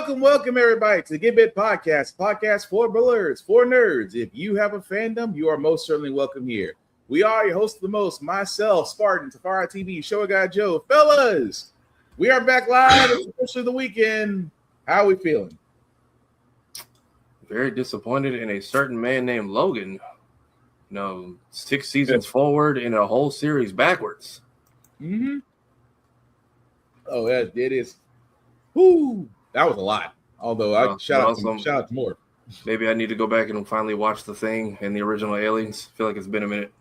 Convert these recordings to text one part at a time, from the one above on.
Welcome, everybody, to the Get Bit podcast for blurs, for nerds. If you have a fandom, you are most certainly welcome here. We are your host of the most, myself, Spartan, Tafara TV, Show Guy Joe. Fellas, we are back live. It's officially the weekend. How are we feeling? Very disappointed in a certain man named Logan. 6 seasons forward and a whole series backwards. Mm-hmm. Oh, it is. Whoo, that was a lot. Although shout out to more. Maybe I need to go back and finally watch The Thing and the original Aliens. I feel like it's been a minute.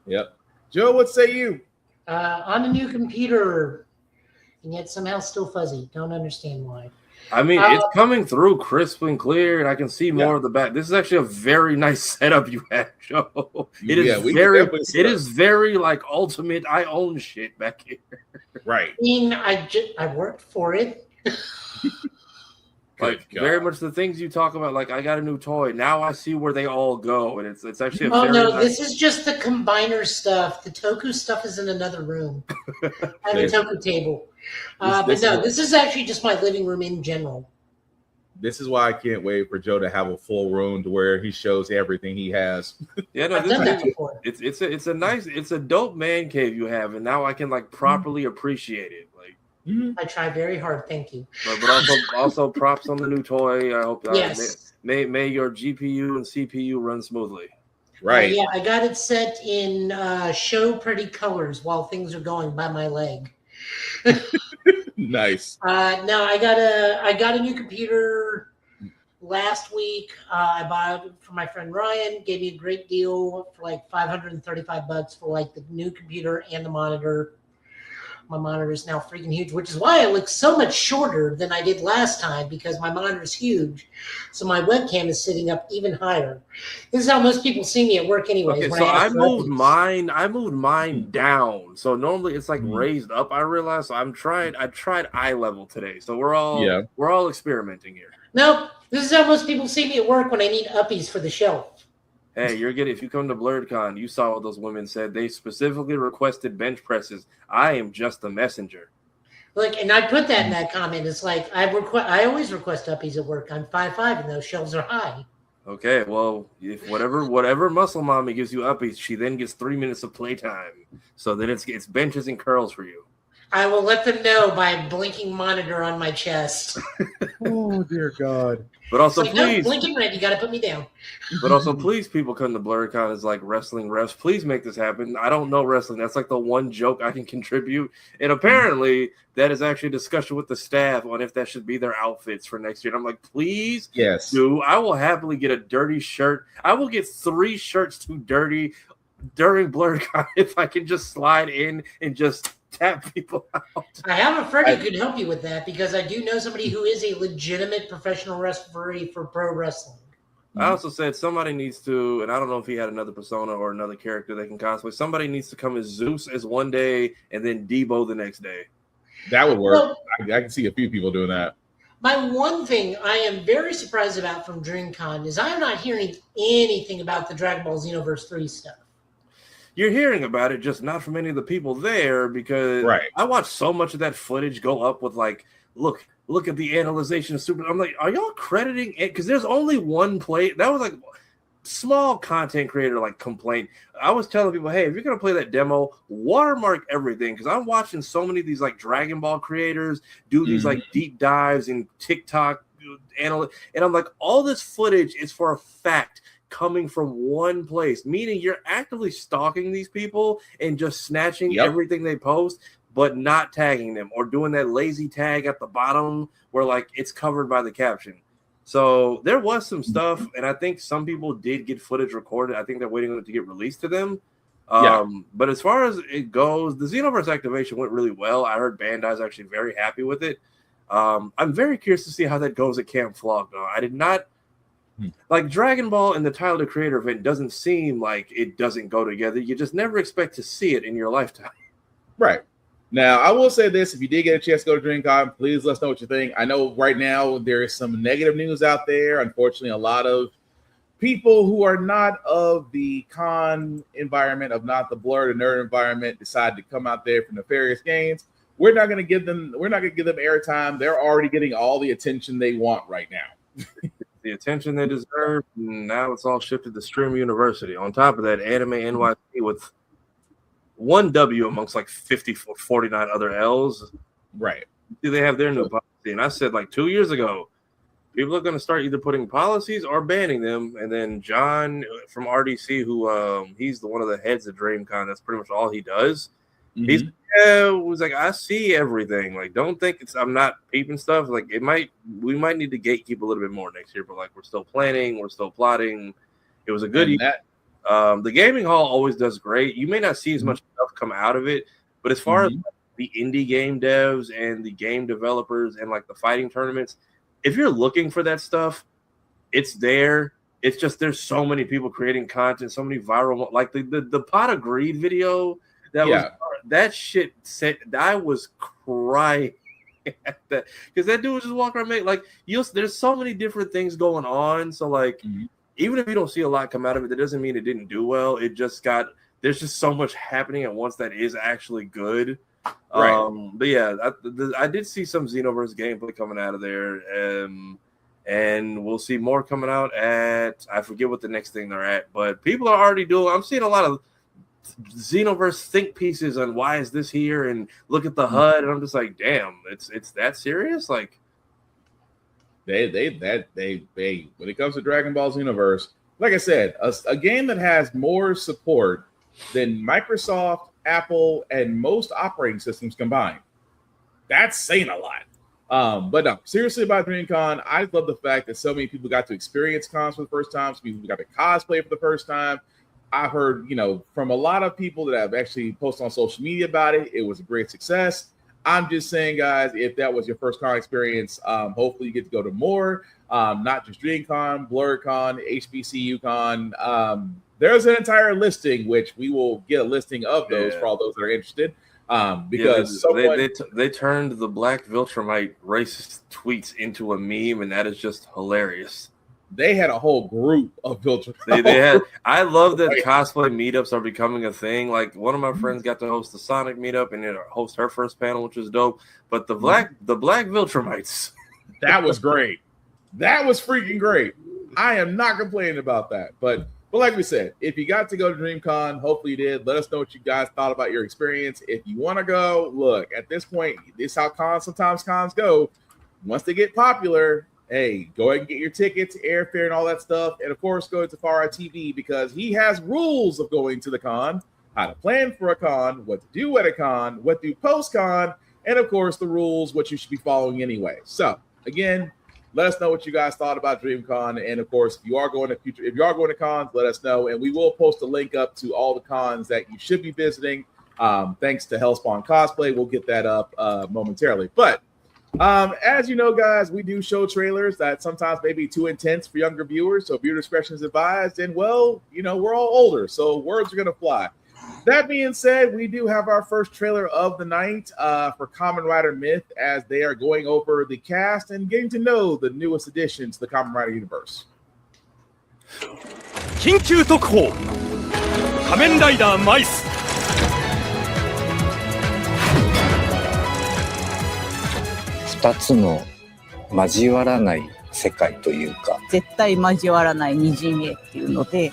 Yep. Joe, what say you? On a new computer, and yet somehow still fuzzy. Don't understand why. I mean, it's coming through crisp and clear, and I can see more of the back. This is actually a very nice setup you have, Joe. It is very like ultimate. I own shit back here. Right. I mean, I worked for it. Very much the things you talk about. Like, I got a new toy. Now I see where they all go, and it's actually. This is just the combiner stuff. The Toku stuff is in another room. I have a Toku table. This is actually just my living room in general. This is why I can't wait for Joe to have a full room to where he shows everything he has. Yeah, no, I've done that before. It's a dope man cave you have, and now I can properly appreciate it. I try very hard. Thank you. But also props on the new toy. I hope yes. May your GPU and CPU run smoothly. Right. Yeah, I got it set in show pretty colors while things are going by my leg. Nice. No, I got a new computer last week. I bought it for my friend Ryan. Gave me a great deal for like $535 for like the new computer and the monitor. My monitor is now freaking huge, which is why I look so much shorter than I did last time because my monitor is huge. So my webcam is sitting up even higher. This is how most people see me at work anyways. Okay, so I moved mine down. So normally it's like raised up, I realized. So I tried eye level today. So we're all experimenting here. Nope. This is how most people see me at work when I need uppies for the shelf. Hey, if you come to BlurredCon, you saw what those women said. They specifically requested bench presses. I am just the messenger. Look, and I put that in that comment. It's like I always request uppies at work. I'm 5'5", and those shelves are high. Okay, well, if whatever muscle mommy gives you uppies, she then gets 3 minutes of playtime. So then it's benches and curls for you. I will let them know by a blinking monitor on my chest. Oh, dear God. But also, please. No, blinking red, you got to put me down. But also, please, people come to BlurredCon as like wrestling refs. Please make this happen. I don't know wrestling. That's like the one joke I can contribute. And apparently, that is actually a discussion with the staff on if that should be their outfits for next year. And I'm like, please, yes, do. I will happily get a dirty shirt. I will get 3 shirts too dirty during BlurredCon if I can just slide in and just tap people out. I have a friend who could help you with that because I do know somebody who is a legitimate professional referee for pro wrestling. I also said somebody needs to, and I don't know if he had another persona or another character they can cosplay. Somebody needs to come as Zeus as one day and then Debo the next day. That would work. Well, I can see a few people doing that. My one thing I am very surprised about from DreamCon is I am not hearing anything about the Dragon Ball Xenoverse 3 stuff. You're hearing about it, just not from any of the people there, because I watched so much of that footage go up with like, look at the analyzation of Super. I'm like, are y'all crediting it? Because there's only one play. That was like small content creator like complaint. I was telling people, hey, if you're gonna play that demo, watermark everything, because I'm watching so many of these like Dragon Ball creators do these like deep dives in TikTok and I'm like, all this footage is for a fact coming from one place, meaning you're actively stalking these people and just snatching everything they post, but not tagging them or doing that lazy tag at the bottom where like it's covered by the caption. So there was some stuff, and I think some people did get footage recorded. I think they're waiting on it to get released to them. But as far as it goes, the Xenoverse activation went really well. I heard Bandai's actually very happy with it. I'm very curious to see how that goes at Camp Flog, though. I did not like Dragon Ball and the Tyler the Creator event doesn't seem like it doesn't go together. You just never expect to see it in your lifetime. Right. Now, I will say this. If you did get a chance to go to DreamCon, please let us know what you think. I know right now there is some negative news out there. Unfortunately, a lot of people who are not of the con environment, of not the blur, the nerd environment, decide to come out there for nefarious gains. we're not going to give them airtime. They're already getting all the attention they want right now. The attention they deserve. Now it's all shifted to Stream University. On top of that, Anime NYC with one W amongst like 49 other L's. Right. They have their new policy. And I said like 2 years ago, people are going to start either putting policies or banning them. And then John from RDC, who he's one of the heads of DreamCon, that's pretty much all he does. Mm-hmm. Was like, I see everything. Like, don't think I'm not peeping stuff. Like, we might need to gatekeep a little bit more next year, but like, we're still planning, we're still plotting. It was a good year. The gaming hall always does great. You may not see as much stuff come out of it, but as far as the indie game devs and the game developers and like the fighting tournaments, if you're looking for that stuff, it's there. It's just there's so many people creating content, so many viral, like the Pot of Greed video. That shit said I was crying at that because that dude was just walking around. Like there's so many different things going on. So like, even if you don't see a lot come out of it, that doesn't mean it didn't do well. It just there's just so much happening at once that is actually good. Right. But yeah, I did see some Xenoverse gameplay coming out of there, and we'll see more coming out at I forget what the next thing they're at, but people are already doing. I'm seeing a lot of Xenoverse think pieces on why is this here and look at the HUD, and I'm just like, damn, it's that serious? Like they when it comes to Dragon Ball Xenoverse, like I said, a game that has more support than Microsoft, Apple, and most operating systems combined. That's saying a lot. But no, seriously about DreamCon, I love the fact that so many people got to experience cons for the first time. So people got to cosplay for the first time. I've heard, from a lot of people that have actually posted on social media about it. It was a great success. I'm just saying, guys, if that was your first con experience, hopefully you get to go to more, not just DreamCon, BlurCon, HBCU Con. There's an entire listing, which we will get a listing of those for all those that are interested. Because they turned the Black Viltrumite racist tweets into a meme, and that is just hilarious. They had a whole group of Viltrumite. They had. I love that cosplay meetups are becoming a thing. Like one of my friends got to host the Sonic meetup and then host her first panel, which was dope. But the Black Viltrumites, that was great. That was freaking great. I am not complaining about that. But like we said, if you got to go to DreamCon, hopefully you did. Let us know what you guys thought about your experience. If you want to go, look, at this point, this is how sometimes cons go. Once they get popular, hey, go ahead and get your tickets, airfare, and all that stuff. And, of course, go to Tafara TV because he has rules of going to the con, how to plan for a con, what to do at a con, what to do post-con, and, of course, the rules, what you should be following anyway. So, again, let us know what you guys thought about DreamCon. And, of course, if you are going to cons, let us know. And we will post a link up to all the cons that you should be visiting. Thanks to Hellspawn Cosplay. We'll get that up momentarily. But as you know, guys, we do show trailers that sometimes may be too intense for younger viewers. So viewer discretion is advised. And, well, we're all older, so words are going to fly. That being said, we do have our first trailer of the night for Kamen Rider Myth as they are going over the cast and getting to know the newest addition to the Kamen Rider universe. 緊急特報仮面ライダーマイス2つの交わらない世界というか絶対交わらない二陣営っていうので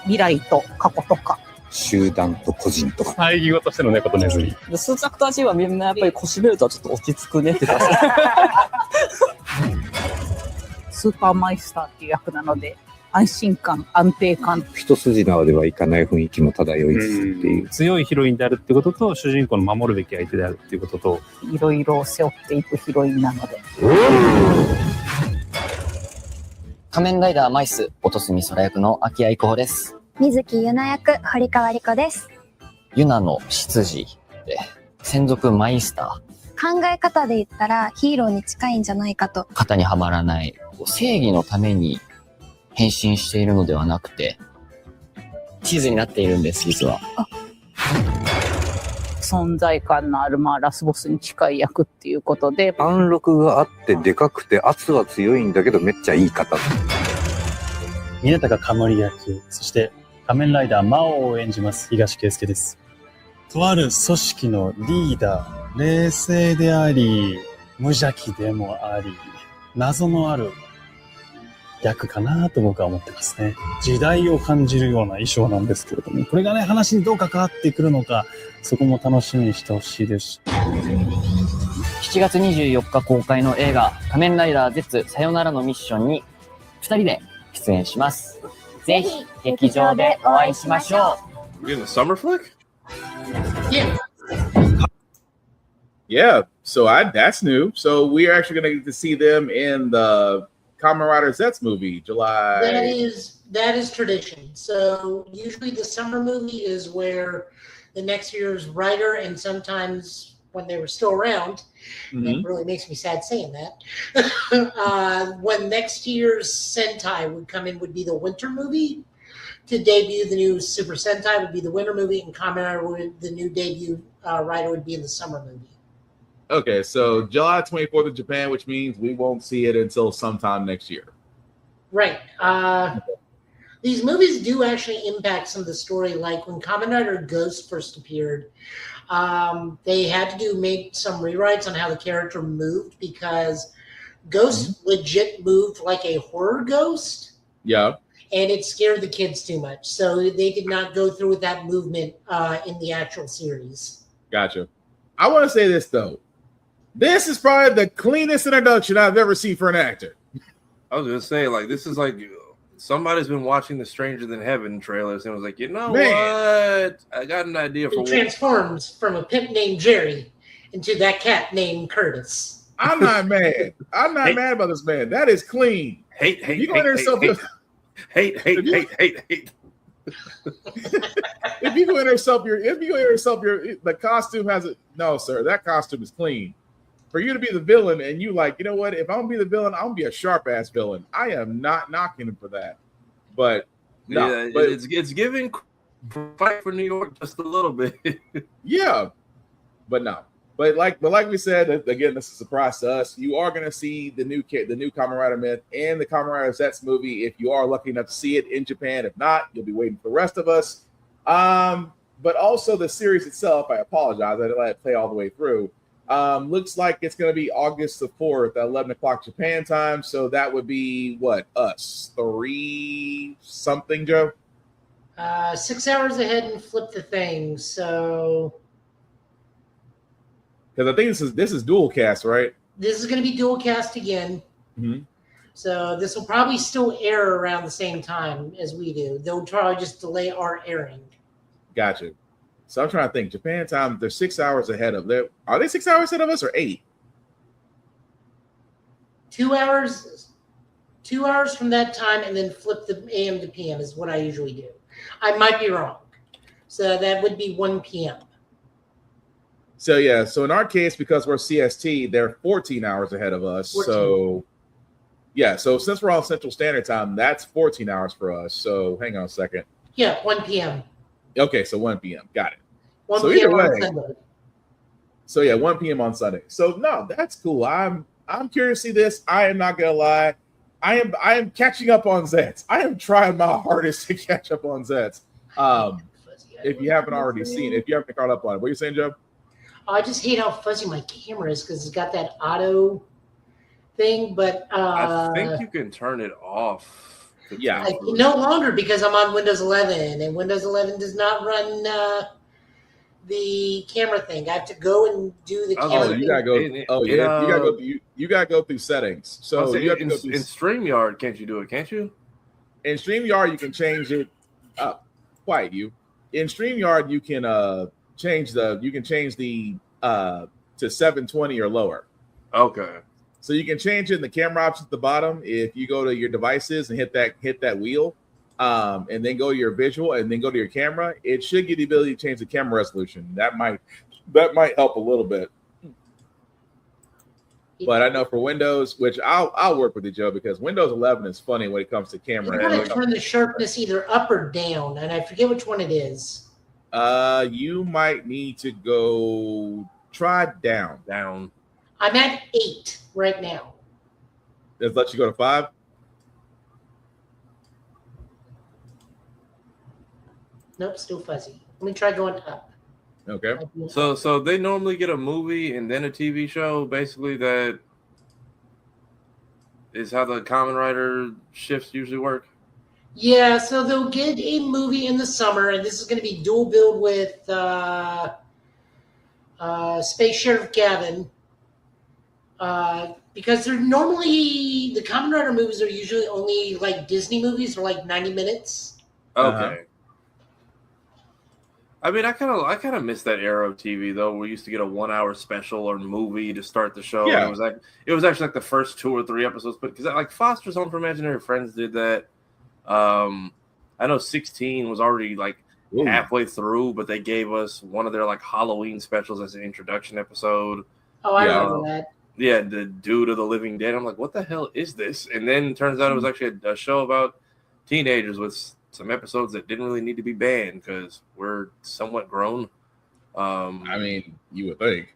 未来と過去とか集団と個人とか対義語としての猫とネズミ数着たちはみんなやっぱり腰ベルトはちょっと落ち着くねってスーパーマイスターっていう役なので安心感安定感一筋縄ではいかない雰囲気も漂いつつっていう強いヒロインであるってことと主人公の守るべき相手であるっていうことといろいろ背負っていくヒロインなので仮面ライダーマイス音住空役の秋谷郁穂です水木ゆな役堀川莉子です。ユナの執事で専属マイスター。考え方で言ったらヒーローに近いんじゃないかと。型にはまらない正義のために変身しているのではなくて地図になっているんです実は。存在感のあるラスボスに近い役っていうことで貫禄があってでかくて圧は強いんだけどめっちゃいい方。峰高かもり役そして仮面ライダー魔王を演じます東圭介です。とある組織のリーダ冷静であり、無邪気でもあり、謎のある役かなと僕は思ってますね。時代を感じるような衣装なんですけれども、これがね、話にどう関わってくるのか、そこも楽しみにしてほしいです。7月24日公開の映画、仮面ライダー Z さよならのミッションに2人で出演します。ぜひ劇場でお会いしましょう。You're in the summer flick? Yeah. Yeah, so that's new. So we are actually going to get to see them in the Kamen Rider Zets movie, July. That is tradition. So usually the summer movie is where the next year's writer, and sometimes when they were still around, it really makes me sad saying that. When next year's Sentai would come in, would be the winter movie. To debut the new Super Sentai would be the winter movie, and Kamen Rider the new debut writer would be in the summer movie. Okay, so July 24th in Japan, which means we won't see it until sometime next year. Right. These movies do actually impact some of the story. Like when Kamen Rider Ghost first appeared, they had to make some rewrites on how the character moved because Ghost legit moved like a horror ghost. Yeah. And it scared the kids too much. So they did not go through with that movement in the actual series. Gotcha. I want to say this, though. This is probably the cleanest introduction I've ever seen for an actor. I was going to say, like, this is like somebody's been watching the Stranger Than Heaven trailers and was like, you know what? I got an idea for what. He transforms from a pimp named Jerry into that cat named Curtis. I'm not mad. I'm not mad about this man. That is clean. Hate. If you go enter the costume has a no, sir. That costume is clean. For you to be the villain and you like, you know what? If I'm gonna be the villain, I'm gonna be a sharp ass villain. I am not knocking him for that. But no, yeah, but it's giving Fight for New York just a little bit. Yeah, but no. But like we said, again, this is a surprise to us. You are going to see the new Kamen Rider Myth and the Kamen Rider Zets movie if you are lucky enough to see it in Japan. If not, you'll be waiting for the rest of us. But also the series itself, I apologize, I didn't let it play all the way through. Looks like it's going to be August the 4th at 11 o'clock Japan time. So that would be what, us 3 something, Joe? 6 hours ahead and flip the thing. So. Because I think this is dual cast, right? This is going to be dual cast again. So this will probably still air around the same time as we do. They'll probably just delay our airing. Gotcha. So I'm trying to think. Japan time, they're 6 hours ahead of them. Are they 6 hours ahead of us or 8? 2 hours. 2 hours from that time, and then flip the AM to PM is what I usually do. I might be wrong. So that would be 1 p.m. So yeah, so in our case, because we're CST, they're 14 hours ahead of us. 14. So yeah, so since we're on Central Standard Time, that's 14 hours for us. So hang on a second. Yeah, 1 p.m. Okay, so 1 p.m. Got it. 1 so p.m. either way, on Sunday. So yeah, 1 p.m. on Sunday. So no, that's cool. I'm curious to see this. I am not gonna lie. I am catching up on Zets. I am trying my hardest to catch up on Zets. If you haven't already seen it, if you haven't caught up on it, what are you saying, Joe? I just hate how fuzzy my camera is because it's got that auto thing. But I think you can turn it off. Yeah, no longer because I'm on Windows 11, and Windows 11 does not run the camera thing. I have to go and do the camera. Oh, you gotta go. You gotta go through settings. So you have to go through. In StreamYard, can't you do it? Can't you? In StreamYard, you can change it. Quiet you. In StreamYard, you can change the to 720 or lower. Okay. So you can change it in the camera options at the bottom if you go to your devices and hit that wheel, and then go to your visual and then go to your camera. It should give you the ability to change the camera resolution. That might help a little bit. But I know for Windows, which I'll work with you, Joe, because Windows 11 is funny when it comes to camera. You want to turn the sharpness either up or down, and I forget which one it is. You might need to go try down. I'm at 8 right now. Does let you go to 5? Nope, still fuzzy. Let me try going up. Okay. So they normally get a movie and then a TV show. Basically, that is how the Kamen Rider shifts usually work. Yeah, so they'll get a movie in the summer, and this is going to be dual build with Space Sheriff Gavin. Because they're normally, the Kamen Rider movies are usually only like Disney movies, or like 90 minutes. Okay. I mean, I kind of miss that era of TV though. We used to get a 1 hour special or movie to start the show. Yeah. And it was actually like the first 2 or 3 episodes, but because like Foster's Home for Imaginary Friends did that. I know 16 was already like halfway through, but they gave us one of their like Halloween specials as an introduction episode. Oh, I remember that. Yeah, the Dude of the Living Dead. I'm like, what the hell is this? And then it turns out it was actually a show about teenagers with some episodes that didn't really need to be banned because we're somewhat grown. I mean, you would think.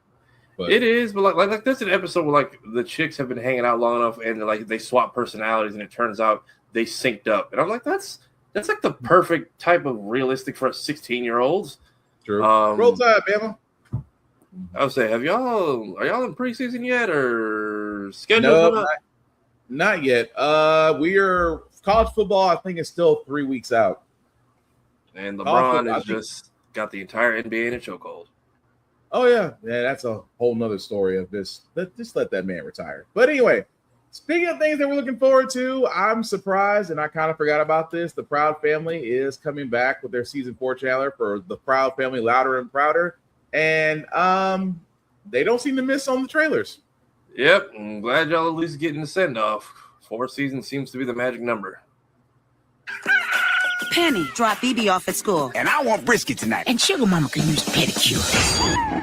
But it is, but like there's an episode where like the chicks have been hanging out long enough and like they swap personalities and it turns out they synced up. And I'm like, that's like the perfect type of realistic for 16-year-olds. True. Roll Tide, Bama. I would say, are y'all in preseason yet or scheduled? No, not yet. We are college football. I think it's still 3 weeks out. And LeBron has just got the entire NBA in a chokehold. Oh yeah, that's a whole nother story of this. Just let that man retire. But anyway, speaking of things that we're looking forward to, I'm surprised, and I kind of forgot about this. The Proud Family is coming back with their season 4 trailer for the Proud Family, Louder and Prouder. And they don't seem to miss on the trailers. Yep, I'm glad y'all at least getting the send-off. 4 seasons seems to be the magic number. Penny, drop BB off at school. And I want brisket tonight. And Sugar Mama can use pedicure.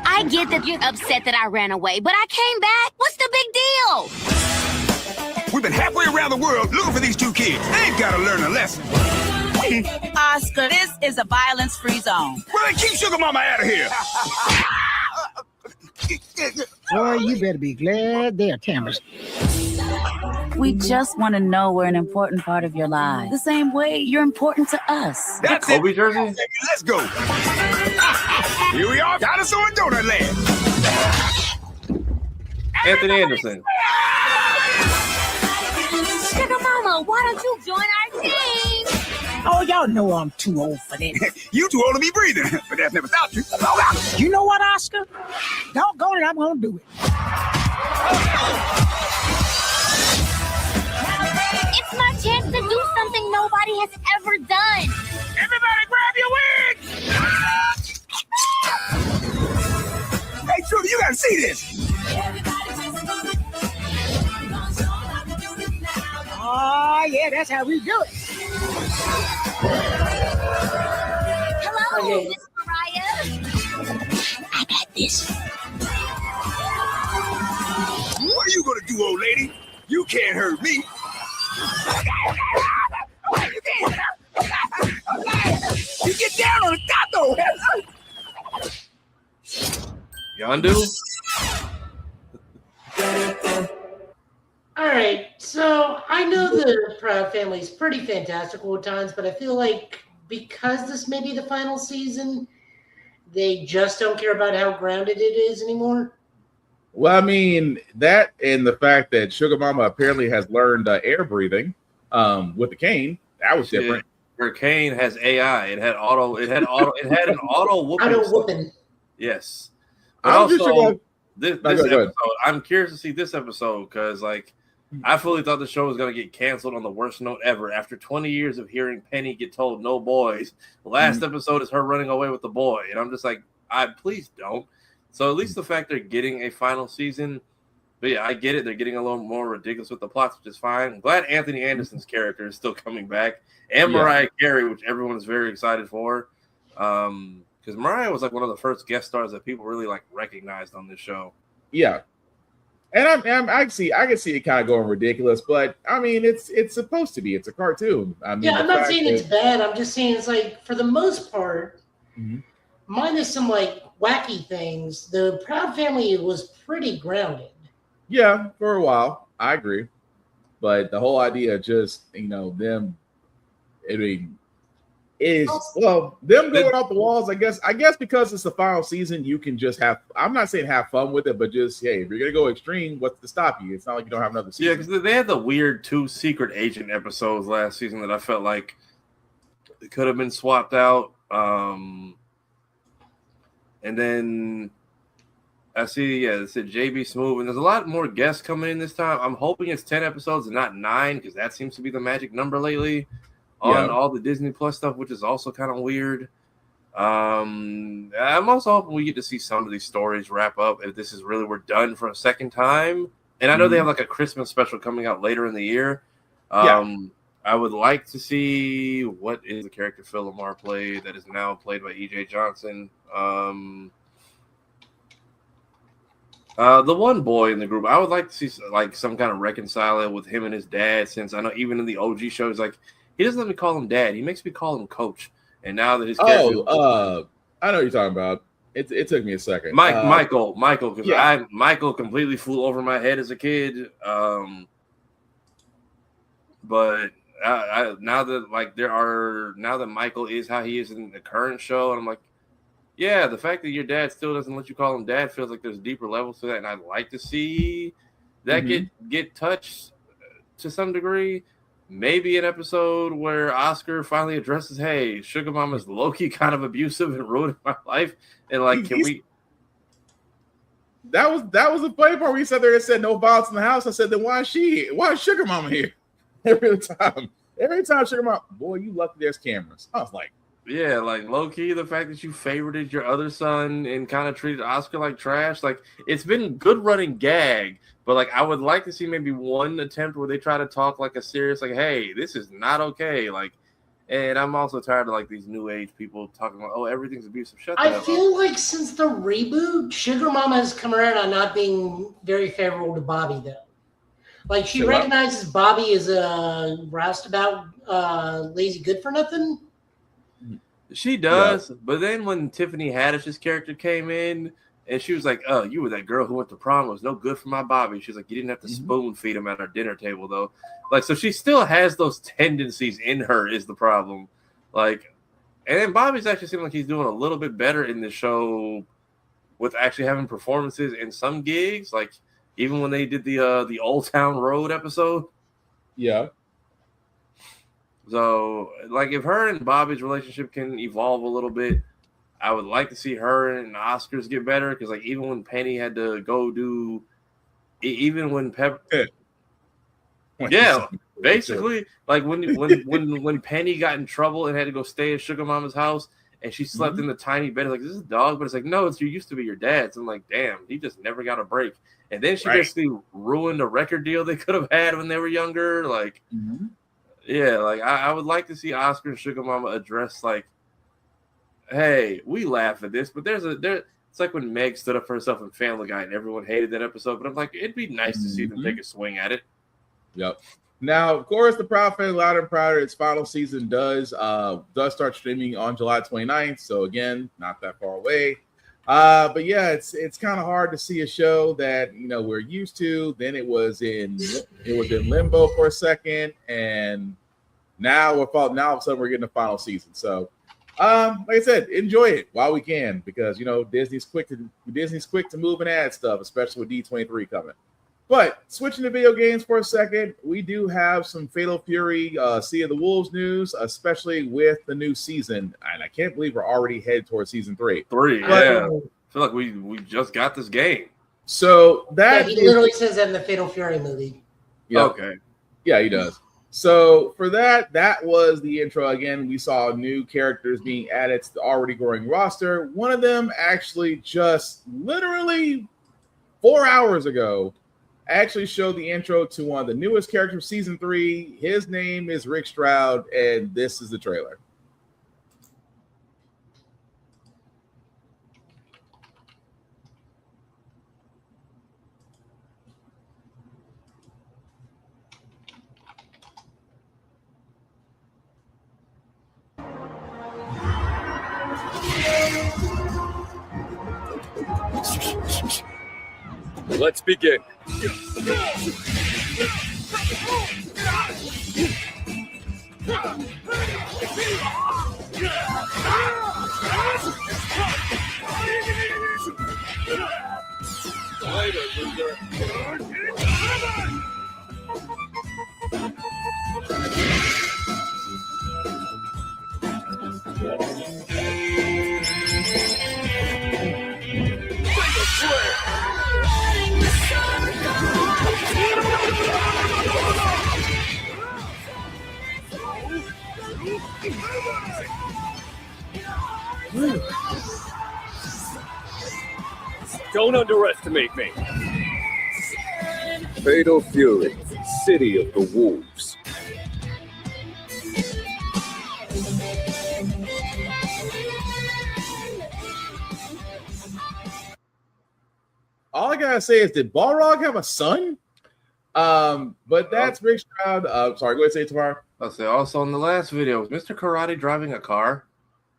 I get that you're upset that I ran away, but I came back. What's the big deal? We've been halfway around the world looking for these 2 kids. They've got to learn a lesson. Oscar, this is a violence-free zone. Well, then keep Sugar Mama out of here. Boy, you better be glad they're cameras. We just want to know we're an important part of your life. The same way you're important to us. That's Kobe it. jersey? Let's go. Here we are, Dinosaur and Donut Land. Anthony Anderson. Sugar Mama, why don't you join our team? Oh, y'all know I'm too old for that. You too old to be breathing, but that's never stopped you. You know what, Oscar? Doggone it, I'm going to do it. It's my chance to do something nobody has ever done. Everybody grab your wigs! Hey, Trudy, you got to see this. Oh, yeah, that's how we do it. Hello, Miss Mariah. I got this. What are you going to do, old lady? You can't hurt me. You get down on the top, though. Yondu? All right, so I know the Proud Family is pretty fantastical at times, but I feel like because this may be the final season, they just don't care about how grounded it is anymore. Well, I mean, that and the fact that Sugar Mama apparently has learned air breathing with the cane, that was different. Her cane has AI. It had an auto whooping. Auto whooping. Yes. I'm just sure this episode, I'm curious to see this episode because, like, I fully thought the show was going to get canceled on the worst note ever. After 20 years of hearing Penny get told no boys, the last episode is her running away with the boy. And I'm just like, please don't. So at least the fact they're getting a final season. But yeah, I get it. They're getting a little more ridiculous with the plots, which is fine. I'm glad Anthony Anderson's character is still coming back. And Mariah Carey, which everyone is very excited for. Because Mariah was like one of the first guest stars that people really like recognized on this show. Yeah. And I can see it kind of going ridiculous, but I mean, it's supposed to be. It's a cartoon. I mean, yeah, I'm not saying it's bad. I'm just saying it's like, for the most part, minus some like wacky things, the Proud Family was pretty grounded. Yeah, for a while, I agree. But the whole idea of just them, I mean, is them going off the walls. I guess because it's the final season, you can just have. I'm not saying have fun with it, but just hey, if you're gonna go extreme, what's to stop you? It's not like you don't have another season. Yeah, because they had the weird 2 secret agent episodes last season that I felt like it could have been swapped out. And then I see, it said JB Smooth, and there's a lot more guests coming in this time. I'm hoping it's 10 episodes and not 9, because that seems to be the magic number lately on all the Disney Plus stuff, which is also kind of weird. I'm also hoping we get to see some of these stories wrap up if this is really we're done for a second time. And I know they have like a Christmas special coming out later in the year. I would like to see what is the character Phil Lamar played that is now played by E.J. Johnson. The one boy in the group, I would like to see like some kind of reconciling with him and his dad, since I know even in the OG shows, like he doesn't let me call him dad. He makes me call him coach. And now that his character, I know what you're talking about. It took me a second. Michael, because Michael completely flew over my head as a kid. But now that Michael is how he is in the current show, and I'm like, yeah, the fact that your dad still doesn't let you call him dad feels like there's deeper levels to that, and I'd like to see that get touched to some degree. Maybe an episode where Oscar finally addresses, hey, Sugar Mama's low-key kind of abusive and ruined my life. And like, that was the funny part where he said there, it said no violence in the house. I said, then why is Sugar Mama here? Every time Sugar Mama, boy, you lucky there's cameras. I was like, yeah, like low-key, the fact that you favorited your other son and kind of treated Oscar like trash, like it's been good running gag. But, like, I would like to see maybe one attempt where they try to talk, like, a serious, like, hey, this is not okay. Like, and I'm also tired of, like, these new age people talking about, oh, everything's abusive. Shut I feel like since the reboot, Sugar Mama has come around on not being very favorable to Bobby, though. Like, she recognizes Bobby as a roustabout, lazy good-for-nothing. She does. Yeah. But then when Tiffany Haddish's character came in, and she was like, oh, you were that girl who went to prom. It was no good for my Bobby. She's like, you didn't have to spoon feed him at our dinner table, though. Like, so she still has those tendencies in her is the problem. Like, and then Bobby's actually seemed like he's doing a little bit better in the show with actually having performances in some gigs. Like, even when they did the Old Town Road episode. Yeah. So, like, if her and Bobby's relationship can evolve a little bit, I would like to see her and Oscars get better, because like even when Penny had to go do, even when basically like when Penny got in trouble and had to go stay at Sugar Mama's house, and she slept in the tiny bed, like, is this a dog? But it's like, no, it's you used to be your dad's. I'm like, damn, he just never got a break. And then she basically ruined a record deal they could have had when they were younger. Like, yeah, like I would like to see Oscar and Sugar Mama address like, hey, we laugh at this, but it's like when Meg stood up for herself in Family Guy and everyone hated that episode, but I'm like, it'd be nice to see them take a swing at it. Yep. Now, of course, the Proud Family Louder and Prouder, its final season does start streaming on July 29th. So again, not that far away. But yeah, it's kind of hard to see a show that we're used to. Then it was in limbo for a second, and now all of a sudden we're getting the final season. So like I said, enjoy it while we can, because Disney's quick to move and add stuff, especially with D23 coming. But switching to video games for a second, we do have some Fatal Fury Sea of the Wolves news, especially with the new season. And I can't believe we're already headed towards season 3. Yeah. I feel like we just got this game. So that he literally says that in the Fatal Fury movie. Yeah. Okay. Yeah, he does. So for that was the intro. Again, we saw new characters being added to the already growing roster. One of them actually just literally 4 hours ago actually showed the intro to one of the newest characters of season 3. His name is Rick Stroud, and this is the trailer. Let's begin. Don't underestimate me. Fatal Fury, City of the Wolves. All I gotta say is, did Balrog have a son? But that's Rick Stroud. Sorry, go ahead and say it, Tamara. I'll say also in the last video, was Mr. Karate driving a car?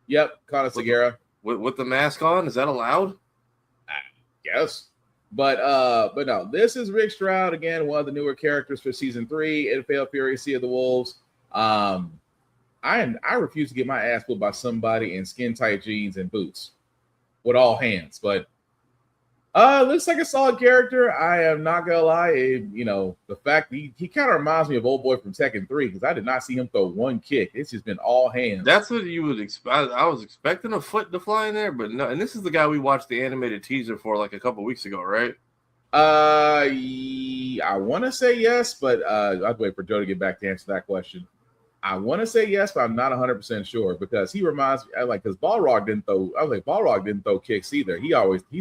Yep, Kana Segura. With the mask on, is that allowed? Yes. But no, this is Rick Stroud again, one of the newer characters for season 3 in Fatal Fury, Sea of the Wolves. I refuse to get my ass whooped by somebody in skin tight jeans and boots with all hands, but looks like a solid character. I am not gonna lie, the fact he kind of reminds me of old boy from Tekken 3, because I did not see him throw one kick. It's just been all hands. That's what you would expect. I was expecting a foot to fly in there, but no. And this is the guy we watched the animated teaser for like a couple weeks ago, right? I want to say yes, but I'd wait for Joe to get back to answer that question. I want to say yes, but I'm not 100% sure, because he reminds me, because Balrog didn't throw kicks either. He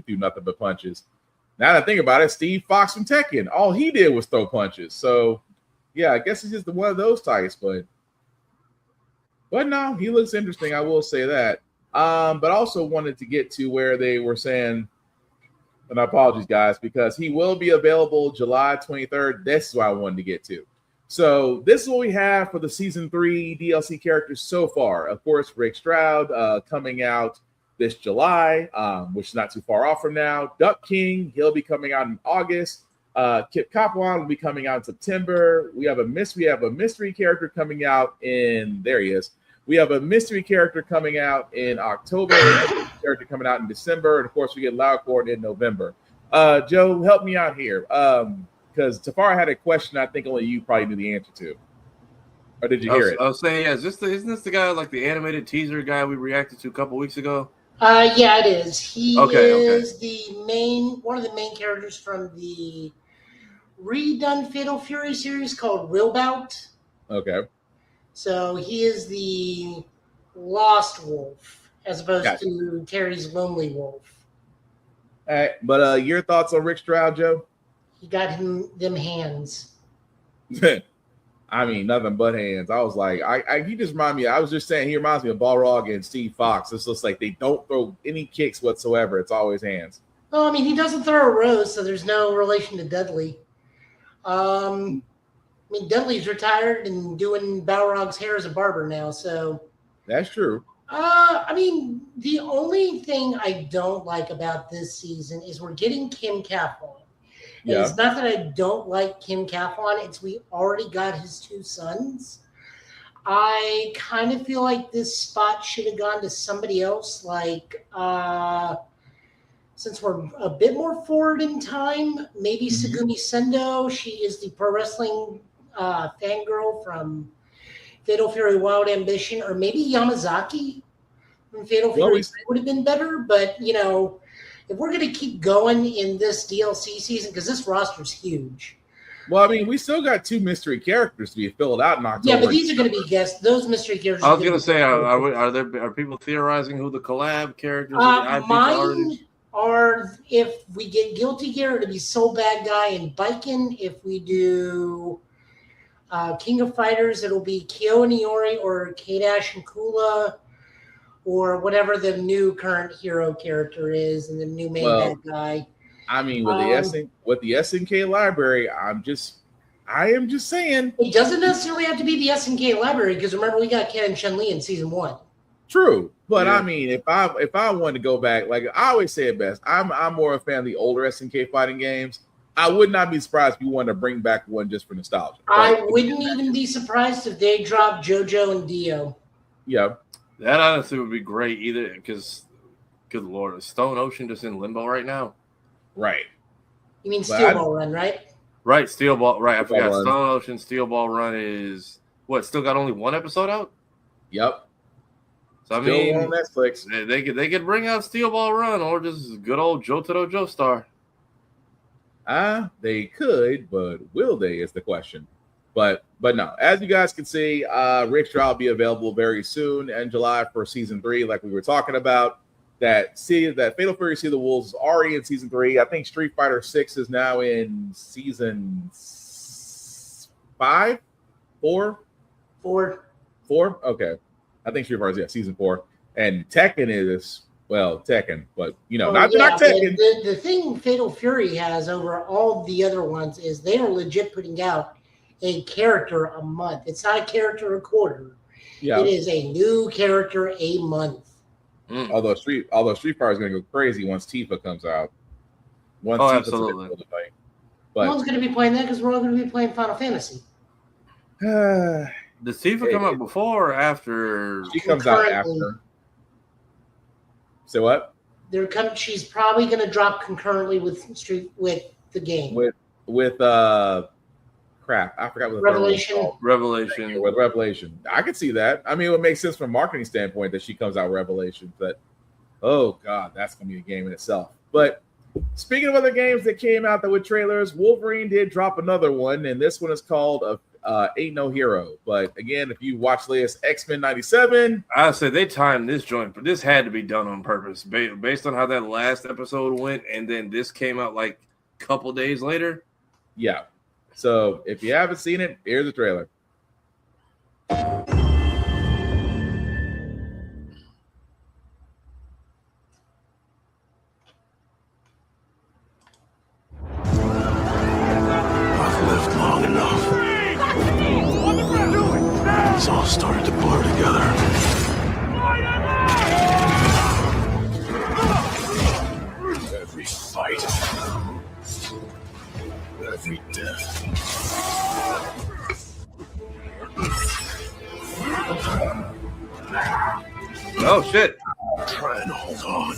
threw nothing but punches. Now that I think about it, Steve Fox from Tekken, all he did was throw punches. So yeah, I guess he's just one of those types, but no, he looks interesting. I will say that. But also wanted to get to where they were saying, and I apologize, guys, because he will be available July 23rd. This is what I wanted to get to. So this is what we have for the season 3 DLC characters so far. Of course, Rick Stroud coming out this July, which is not too far off from now. Duck King, he'll be coming out in August. Kip Kaplan will be coming out in September. We have a mystery character coming out in, there he is. We have a mystery character coming out in October, a character coming out in December, and of course we get Loudcorn in November. Joe, help me out here. Because Tafara had a question I think only you probably knew the answer to. Or did you hear it? I was saying, yeah, isn't this the guy, like the animated teaser guy we reacted to a couple weeks ago? Yeah, it is. He is okay. one of the main characters from the redone Fatal Fury series called Real Bout. Okay. So he is the Lost Wolf as opposed to Terry's Lonely Wolf. All right, but your thoughts on Rick Stroud, Joe? He got them hands. I mean, nothing but hands. I was like, he just reminds me. I was just saying, he reminds me of Balrog and Steve Fox. It's just like they don't throw any kicks whatsoever. It's always hands. Oh, I mean, he doesn't throw a rose, so there's no relation to Dudley. I mean, Dudley's retired and doing Balrog's hair as a barber now, so that's true. I mean, the only thing I don't like about this season is we're getting Kim Kaplan. Yeah. It's not that I don't like Kim Kaplan. It's we already got his 2 sons. I kind of feel like this spot should have gone to somebody else. Like, since we're a bit more forward in time, maybe Segumi Sendo. She is the pro wrestling fangirl from Fatal Fury Wild Ambition. Or maybe Yamazaki from Fatal Fury would have been better. But, if we're going to keep going in this DLC season, because this roster's huge. Well, I mean, we still got 2 mystery characters to be filled out in October. Yeah, but these are going to be guests. Those mystery characters. I was going to say, are people theorizing who the collab characters mine are, if we get Guilty Gear, it'll be Soul Bad Guy and Biken. If we do King of Fighters, it'll be Kyo Niori or Kadash and Kula, or whatever the new current hero character is, and the new main bad guy. I mean, with the SNK library, I am just saying it doesn't necessarily have to be the SNK library, because remember we got Ken and Chun-Li in season 1. True, but I mean, if I wanted to go back, like I always say it best, I'm more a fan of the older SNK fighting games. I would not be surprised if you wanted to bring back one just for nostalgia. I wouldn't even be surprised if they dropped JoJo and Dio. Yeah. That honestly would be great either because, good Lord, is Stone Ocean just in limbo right now? Right. You mean Steel Ball Run, right? Right, Steel Ball. Right, I forgot. Run. Stone Ocean Steel Ball Run is what? Still got only one episode out? Yep. So Still I mean, on Netflix. They could bring out Steel Ball Run or just good old Jotaro Joestar. They could, but will they is the question. But no, as you guys can see, Rick's Trial will be available very soon in July for season 3, like we were talking about. That Fatal Fury Sea of the Wolves is already in season 3. I think Street Fighter 6 is now in season 5, 4. Okay, I think Street Fighter is season 4, and Tekken is Tekken, but not Tekken. The thing Fatal Fury has over all the other ones is they are legit putting out a character a month. It's not a character a quarter. Yeah. It is a new character a month. Although Street Fighter is going to go crazy once Tifa comes out. Absolutely. No one's going to be playing that because we're all going to be playing Final Fantasy. Does Tifa come out before or after? She comes out after. Say what? She's probably going to drop concurrently with the game. With crap, I forgot what the Revelation. With Revelation, I could see that. I mean, it would make sense from a marketing standpoint that she comes out Revelation, but oh god, that's gonna be a game in itself. But speaking of other games that came out that with trailers, Wolverine did drop another one, and this one is called Ain't No Hero. But again, if you watch latest X-Men 97, I said they timed this joint, but this had to be done on purpose based on how that last episode went, and then this came out like a couple days later. Yeah. So if you haven't seen it, here's the trailer. I've lived long enough. It's all started to blur together. Every fight. Every death. Oh shit! Try and hold on.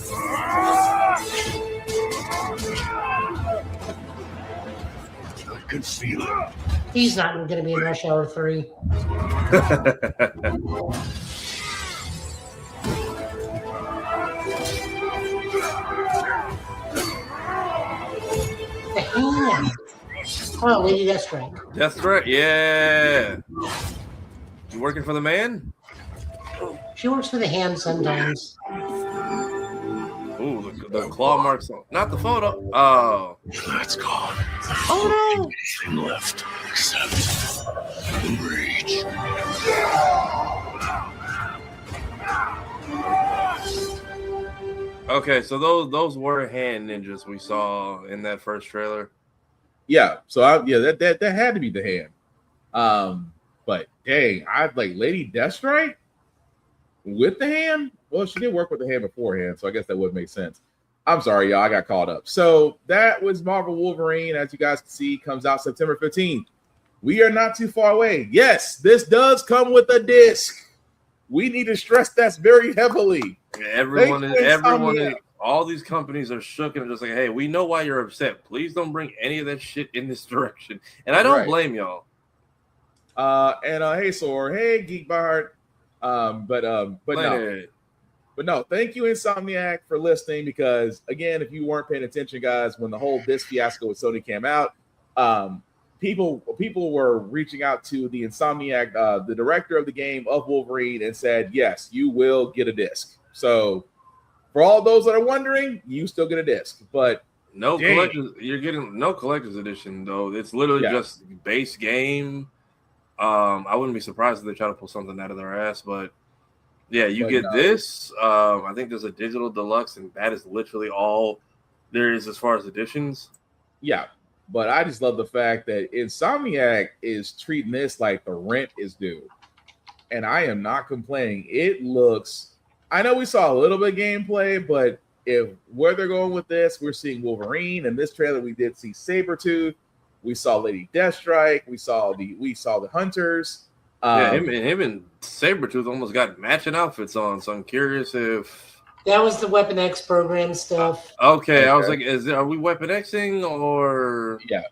I can feel it. He's not going to be in Rush Hour 3. The hand. Oh, Lady Deathstrike. Deathstrike, yeah. You working for the man? She works for the hand sometimes. Ooh, the claw marks. Not the photo. Oh. That's gone. Oh no. Nothing left except rage. Okay, so those were hand ninjas we saw in that first trailer. Yeah, so that had to be the hand. But dang, I'd like Lady Deathstrike with the hand. Well, she did work with the hand beforehand, so I guess that would make sense. I'm sorry, y'all, I got caught up. So that was Marvel Wolverine, as you guys can see, comes out September 15th. We are not too far away. Yes, this does come with a disc. We need to stress that very heavily. Everyone is, all these companies are shook and just like, hey, we know why you're upset. Please don't bring any of that shit in this direction. And I don't blame y'all. Hey, Sor, hey, Geek by Heart. But no, thank you, Insomniac, for listening, because again, if you weren't paying attention, guys, when the whole disc fiasco with Sony came out, people were reaching out to the Insomniac, the director of the game of Wolverine, and said, yes, you will get a disc. So for all those that are wondering, you still get a disc, but you're getting no collector's edition though. It's literally just base game. I wouldn't be surprised if they try to pull something out of their ass, but yeah, you get this. I think there's a digital deluxe, and that is literally all there is as far as editions. Yeah, but I just love the fact that Insomniac is treating this like the rent is due, and I am not complaining. It looks. I know we saw a little bit of gameplay, but where they're going with this, we're seeing Wolverine. In this trailer, we did see Sabretooth. We saw Lady Deathstrike. We saw the Hunters. Him and Sabretooth almost got matching outfits on, so I'm curious if that was the Weapon X program stuff. Okay, I was like, are we Weapon Xing or yeah?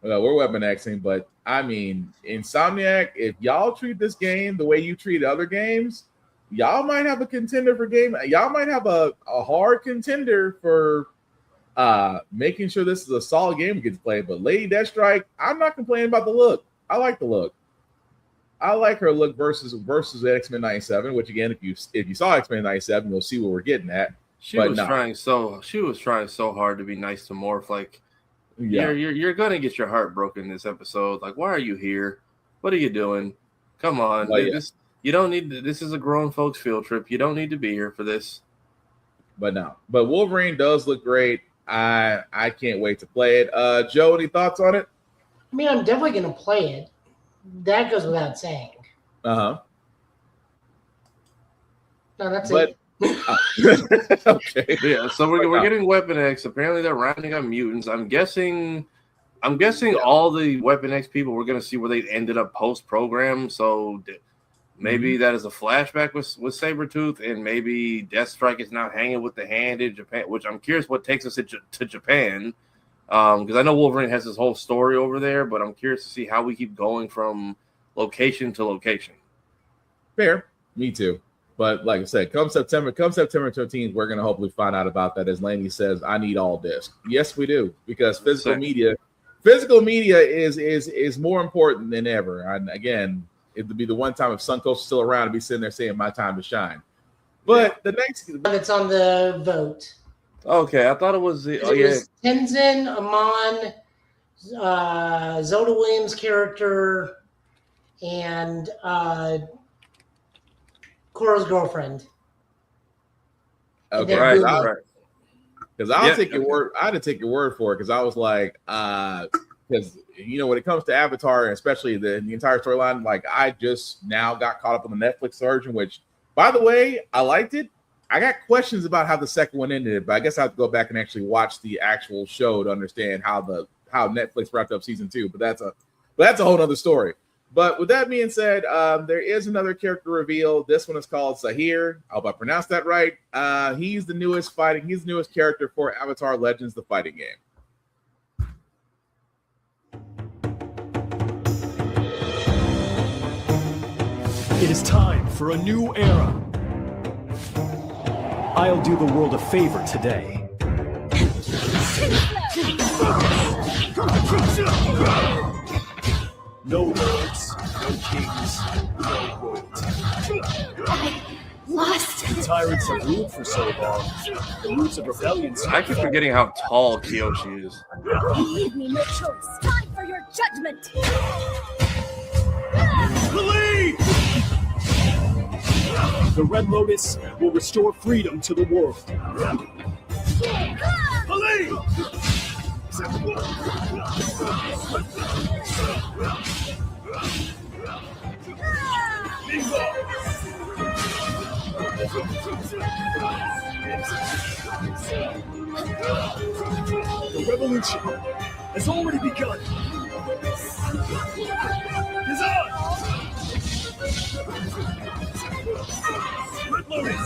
Well, we're Weapon Xing, but I mean, Insomniac, if y'all treat this game the way you treat other games, y'all might have a contender for game. Y'all might have a hard contender for making sure this is a solid game gets played. But Lady Deathstrike, I'm not complaining about the look. I like the look. I like her look versus X-Men 97, which again, if you saw X-Men 97, you'll see what we're getting at. She was trying so hard to be nice to Morph. Like, you're gonna get your heart broken this episode. Like, why are you here? What are you doing? Come on, you don't need to, this is a grown folks field trip. You don't need to be here for this. But Wolverine does look great. I can't wait to play it. Joe, any thoughts on it? I mean, I'm definitely gonna play it. That goes without saying. No, that's it. Okay. Yeah, so we're getting Weapon X. Apparently they're rounding up mutants. I'm guessing all the Weapon X people we're gonna see where they ended up post-program. So maybe that is a flashback with Sabretooth, and maybe Deathstrike is now hanging with the Hand in Japan, which I'm curious what takes us to Japan. Because I know Wolverine has his whole story over there, but I'm curious to see how we keep going from location to location. Fair. Me too. But like I said, come September 13th, we're going to hopefully find out about that. As Laney says, I need all disc. Yes, we do. Because physical media is more important than ever. And again, it would be the one time if Suncoast was still around, I'd be sitting there saying my time to shine. But the next... It's on the vote. Okay, I thought it was the... It was Tenzin, Amon, Zoda Williams' character, and Cora's girlfriend. Okay, right. Because I'll take your word. I had to take your word for it because I was like, because when it comes to Avatar, and especially the entire storyline, like I just now got caught up on the Netflix version, which, by the way, I liked it. I got questions about how the second one ended, but I guess I have to go back and actually watch the actual show to understand how Netflix wrapped up season 2. But that's a whole other story. But with that being said, there is another character reveal. This one is called Sahir. I hope I pronounced that right. He's the newest character for Avatar Legends, the fighting game. It is time for a new era. I'll do the world a favor today. No lords, no kings, no royalty. Lost. The tyrants have ruled for so long. The roots of rebellion. I keep forgetting how tall Kyoshi is. You leave me no choice. Time for your judgment. Believe! The Red Lotus will restore freedom to the world. Believe! The revolution has already begun. It's on! Red Lotus!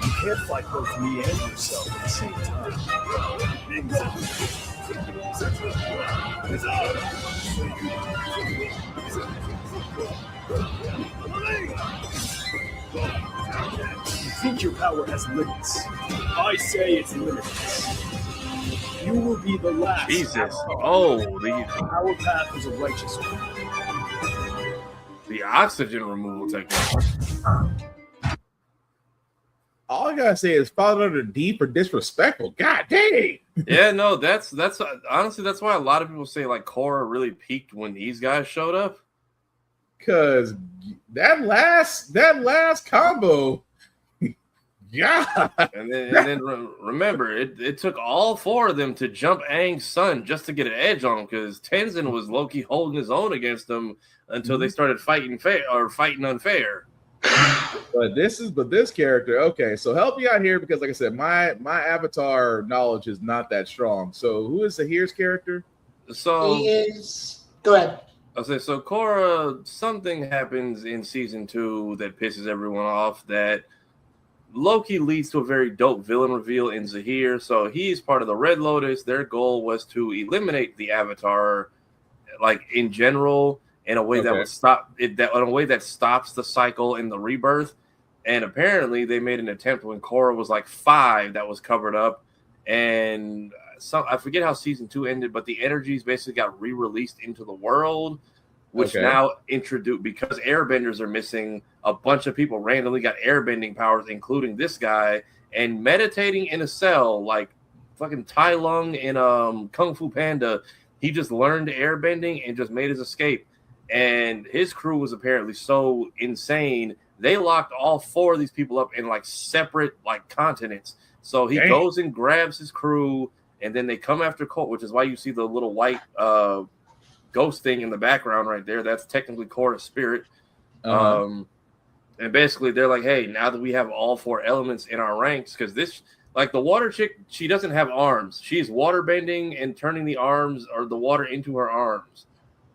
You can't fight both me and yourself at the same time. Bingo! It's on! You think your power has limits. I say it's limitless. You will be the last. Jesus. Oh, our path is a righteous one. The oxygen removal technique. All I gotta say is followed under D for disrespectful. God dang. Yeah, no, that's honestly that's why a lot of people say like Korra really peaked when these guys showed up. Because that last combo, yeah. And then remember, it took all 4 of them to jump Aang's son just to get an edge on him because Tenzin was low-key holding his own against them until they started fighting unfair. But this character, okay. So help me out here because, like I said, my Avatar knowledge is not that strong. So who is Zahir's character? So he is. Go ahead. I'll say so. Korra, something happens in season 2 that pisses everyone off. That Loki leads to a very dope villain reveal in Zahir. So he's part of the Red Lotus. Their goal was to eliminate the Avatar, like in general, in a way that would stop it. That in a way that stops the cycle and the rebirth. And apparently, they made an attempt when Korra was like 5 that was covered up, and I forget how season 2 ended, but the energies basically got re-released into the world, which now introduced, because airbenders are missing, a bunch of people randomly got airbending powers, including this guy, and meditating in a cell like fucking Tai Lung in Kung Fu Panda. He just learned airbending and just made his escape. And his crew was apparently so insane, they locked all 4 of these people up in like separate like continents. So he goes and grabs his crew, and then they come after Korra, which is why you see the little white ghost thing in the background right there. That's technically Korra's spirit. And basically they're like, hey, now that we have all 4 elements in our ranks, because this, like the water chick, she doesn't have arms. She's water bending and turning the arms or the water into her arms.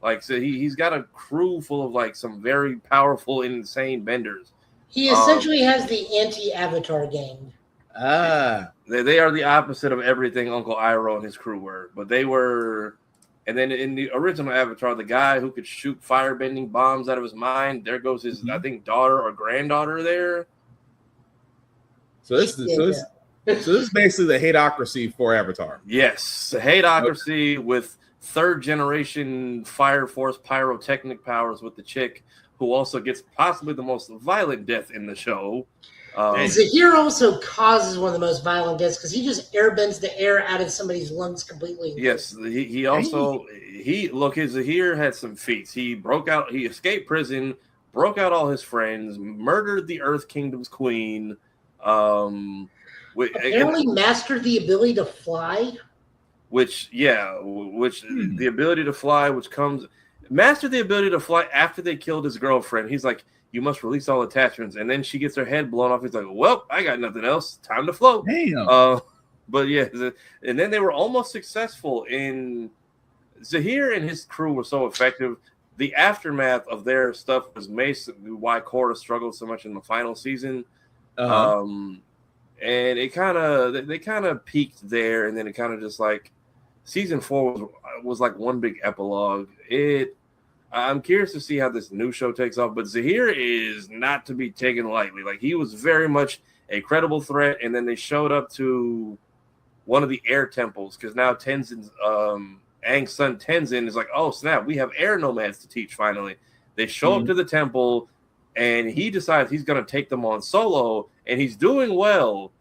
Like, so he's got a crew full of like some very powerful, insane benders. He essentially has the anti-Avatar gang. They are the opposite of everything Uncle Iroh and his crew were. But they were, and then in the original Avatar, the guy who could shoot fire-bending bombs out of his mind, there goes his, I think, daughter or granddaughter there. So this is basically the hateocracy for Avatar. Yes, the hateocracy with third-generation Fire Force pyrotechnic powers with the chick who also gets possibly the most violent death in the show. Zahir also causes one of the most violent deaths because he just airbends the air out of somebody's lungs completely. Yes, he also his Zahir had some feats. He escaped prison, broke out all his friends, murdered the Earth Kingdom's queen. Apparently mastered the ability to fly. The ability to fly, mastered the ability to fly after they killed his girlfriend. He's like, you must release all attachments. And then she gets her head blown off. He's like, well, I got nothing else. Time to float. Damn. But yeah, and then they were almost successful in Zahir and his crew were so effective. The aftermath of their stuff was basically why Korra struggled so much in the final season. And they kind of peaked there, and then it kind of just like season 4 was like one big epilogue. I'm curious to see how this new show takes off, but Zahir is not to be taken lightly. Like, he was very much a credible threat, and then they showed up to one of the air temples because now Tenzin's Aang's son Tenzin is like, oh snap, we have air nomads to teach finally. They show up to the temple, and he decides he's going to take them on solo, and he's doing well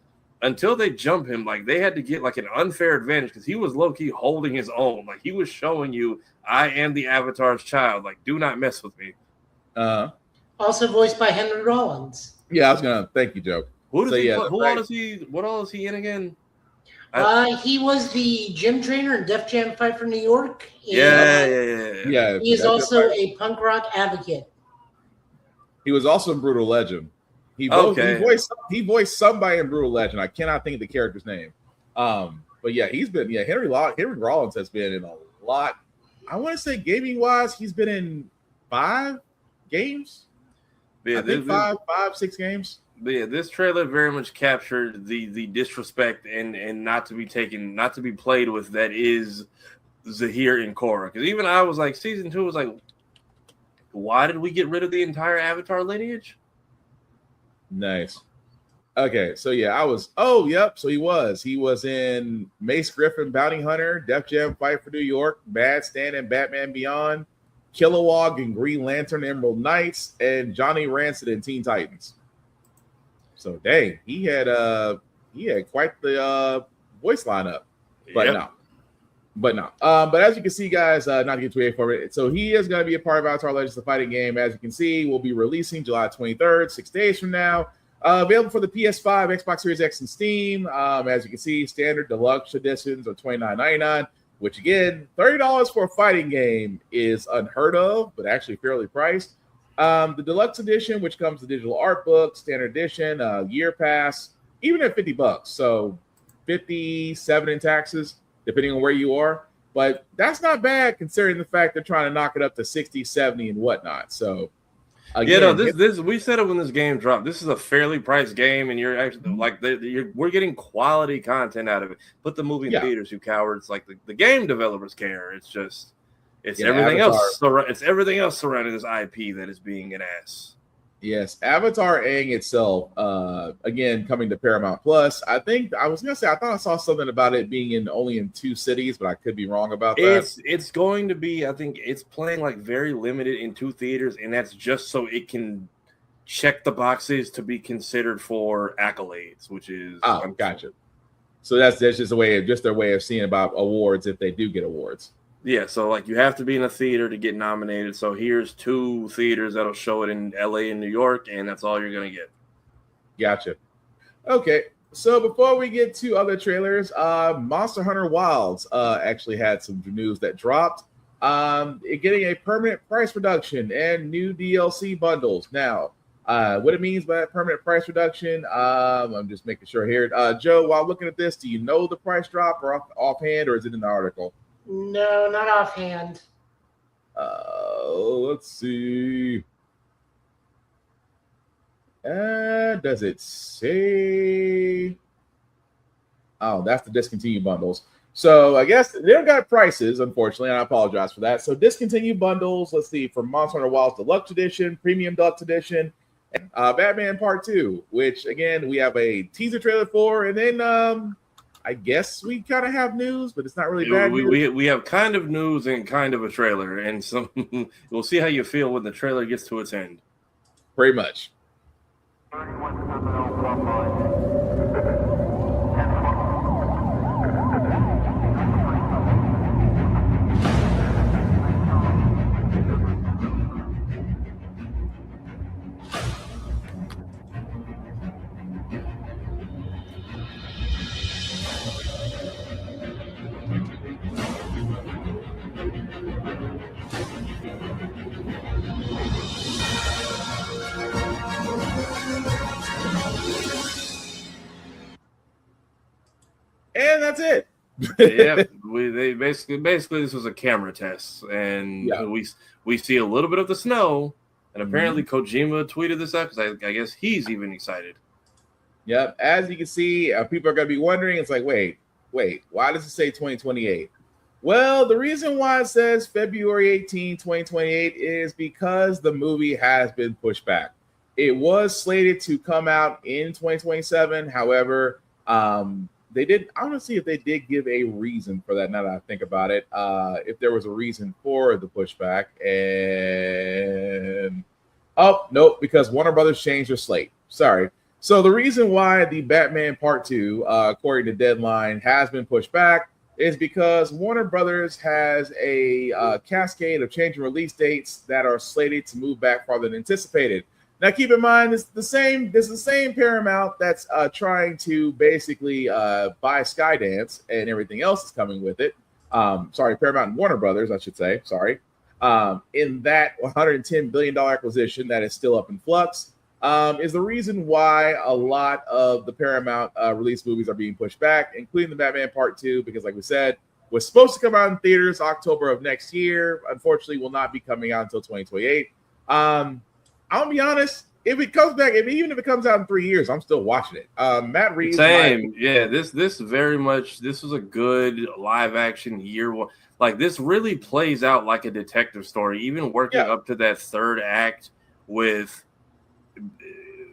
until they jump him. Like, they had to get like an unfair advantage because he was low-key holding his own. Like, he was showing you, I am the Avatar's child. Like, do not mess with me. Also voiced by Henry Rollins. Yeah, I was gonna thank you, Joe. What all is he in again? He was the gym trainer in Def Jam Fight for New York. Yeah. He is also a punk rock advocate. He was also in Brutal Legend. He voiced somebody in Brutal Legend. I cannot think of the character's name. But yeah, Henry Rollins has been in a lot. I want to say gaming wise, he's been in 5 games. Yeah, I think 6 games. But yeah, this trailer very much captured the disrespect and not to be played with that is Zahir and Korra. Because even I was like, season 2 was like, why did we get rid of the entire Avatar lineage? Nice. Okay, so yeah, so he was in Mace Griffin, Bounty Hunter, Def Jam Fight for New York, Bad Stand and Batman Beyond, Kilowog and Green Lantern Emerald Knights, and Johnny Rancid in Teen Titans. So dang, he had quite the voice lineup. But as you can see, guys, not to get too for it. So he is going to be a part of Avatar Legends: The Fighting Game. As you can see, we'll be releasing July 23rd, 6 days from now. Available for the PS5, Xbox Series X, and Steam. As you can see, standard deluxe editions are $29.99, which again, $30 for a fighting game is unheard of, but actually fairly priced. The deluxe edition, which comes with digital art book, standard edition, year pass, even at $50. So 57 in taxes, depending on where you are. But that's not bad considering the fact they're trying to knock it up to 60, 70 and whatnot. So again, this we said it when this game dropped. This is a fairly priced game, and you're actually like we're getting quality content out of it. Put the movie in theaters, you cowards! Like the game developers care. It's just everything else. It's everything else surrounding this IP that is being an ass. Yes, Avatar Aang itself, again coming to Paramount Plus. I think I thought I saw something about it being only in 2 cities, but I could be wrong about that. It's going to be. I think it's playing like very limited in 2 theaters, and that's just so it can check the boxes to be considered for accolades, which is gotcha. So that's just their way of seeing about awards if they do get awards. Yeah, so like you have to be in a theater to get nominated. So here's 2 theaters that'll show it in LA and New York, and that's all you're gonna get. Gotcha. Okay, so before we get to other trailers, Monster Hunter Wilds actually had some news that dropped. Getting a permanent price reduction and new DLC bundles. Now, what it means by permanent price reduction, I'm just making sure here. Joe, while looking at this, do you know the price drop or offhand, or is it in the article? No, not offhand. Let's see. Does it say? Oh, that's the discontinued bundles. So I guess they've got prices, unfortunately, and I apologize for that. So discontinued bundles, let's see, from Monster Hunter Wilds Deluxe Edition, Premium Deluxe Edition, and Batman Part 2, which, again, we have a teaser trailer for, and then I guess we kind of have news, but it's not really bad news. We have kind of news and kind of a trailer, and so we'll see how you feel when the trailer gets to its end. Pretty much. And that's it. Yeah, they basically this was a camera test, and we see a little bit of the snow, and apparently Kojima tweeted this out because I guess he's even excited. Yep, as you can see, people are going to be wondering. It's like, wait, why does it say 2028? Well, the reason why it says February 18, 2028 is because the movie has been pushed back. It was slated to come out in 2027. However, they did. I want to see if they did give a reason for that. Now that I think about it, if there was a reason for the pushback, and nope, because Warner Brothers changed their slate. Sorry. So the reason why the Batman Part 2, according to Deadline, has been pushed back is because Warner Brothers has a cascade of changing release dates that are slated to move back farther than anticipated. Now, keep in mind, this is the same Paramount that's trying to basically buy Skydance, and everything else is coming with it. Paramount and Warner Brothers, I should say. Sorry. In that $110 billion acquisition that is still up in flux, is the reason why a lot of the Paramount release movies are being pushed back, including the Batman Part 2, because, like we said, was supposed to come out in theaters October of next year. Unfortunately, will not be coming out until 2028. I'll be honest. If it comes back, even if it comes out in 3 years, I'm still watching it. Matt Reeves, same, yeah. This was a good live action year one. Like this really plays out like a detective story, even working up to that third act with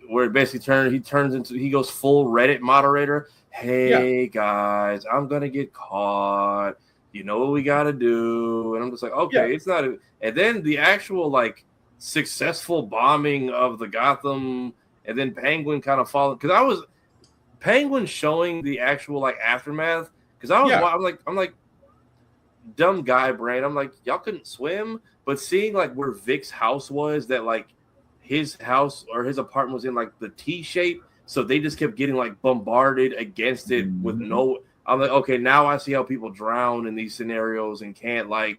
where it basically he goes full Reddit moderator. Hey guys, I'm gonna get caught. You know what we gotta do? And I'm just like, okay, it's not. And then the actual like successful bombing of the Gotham, and then Penguin kind of following because I was Penguin showing the actual like aftermath because I was I'm like dumb guy brain. I'm like, y'all couldn't swim, but seeing like where Vic's house was, that like his house or his apartment was in like the T shape, so they just kept getting like bombarded against it with no. I'm like, okay, now I see how people drown in these scenarios and can't like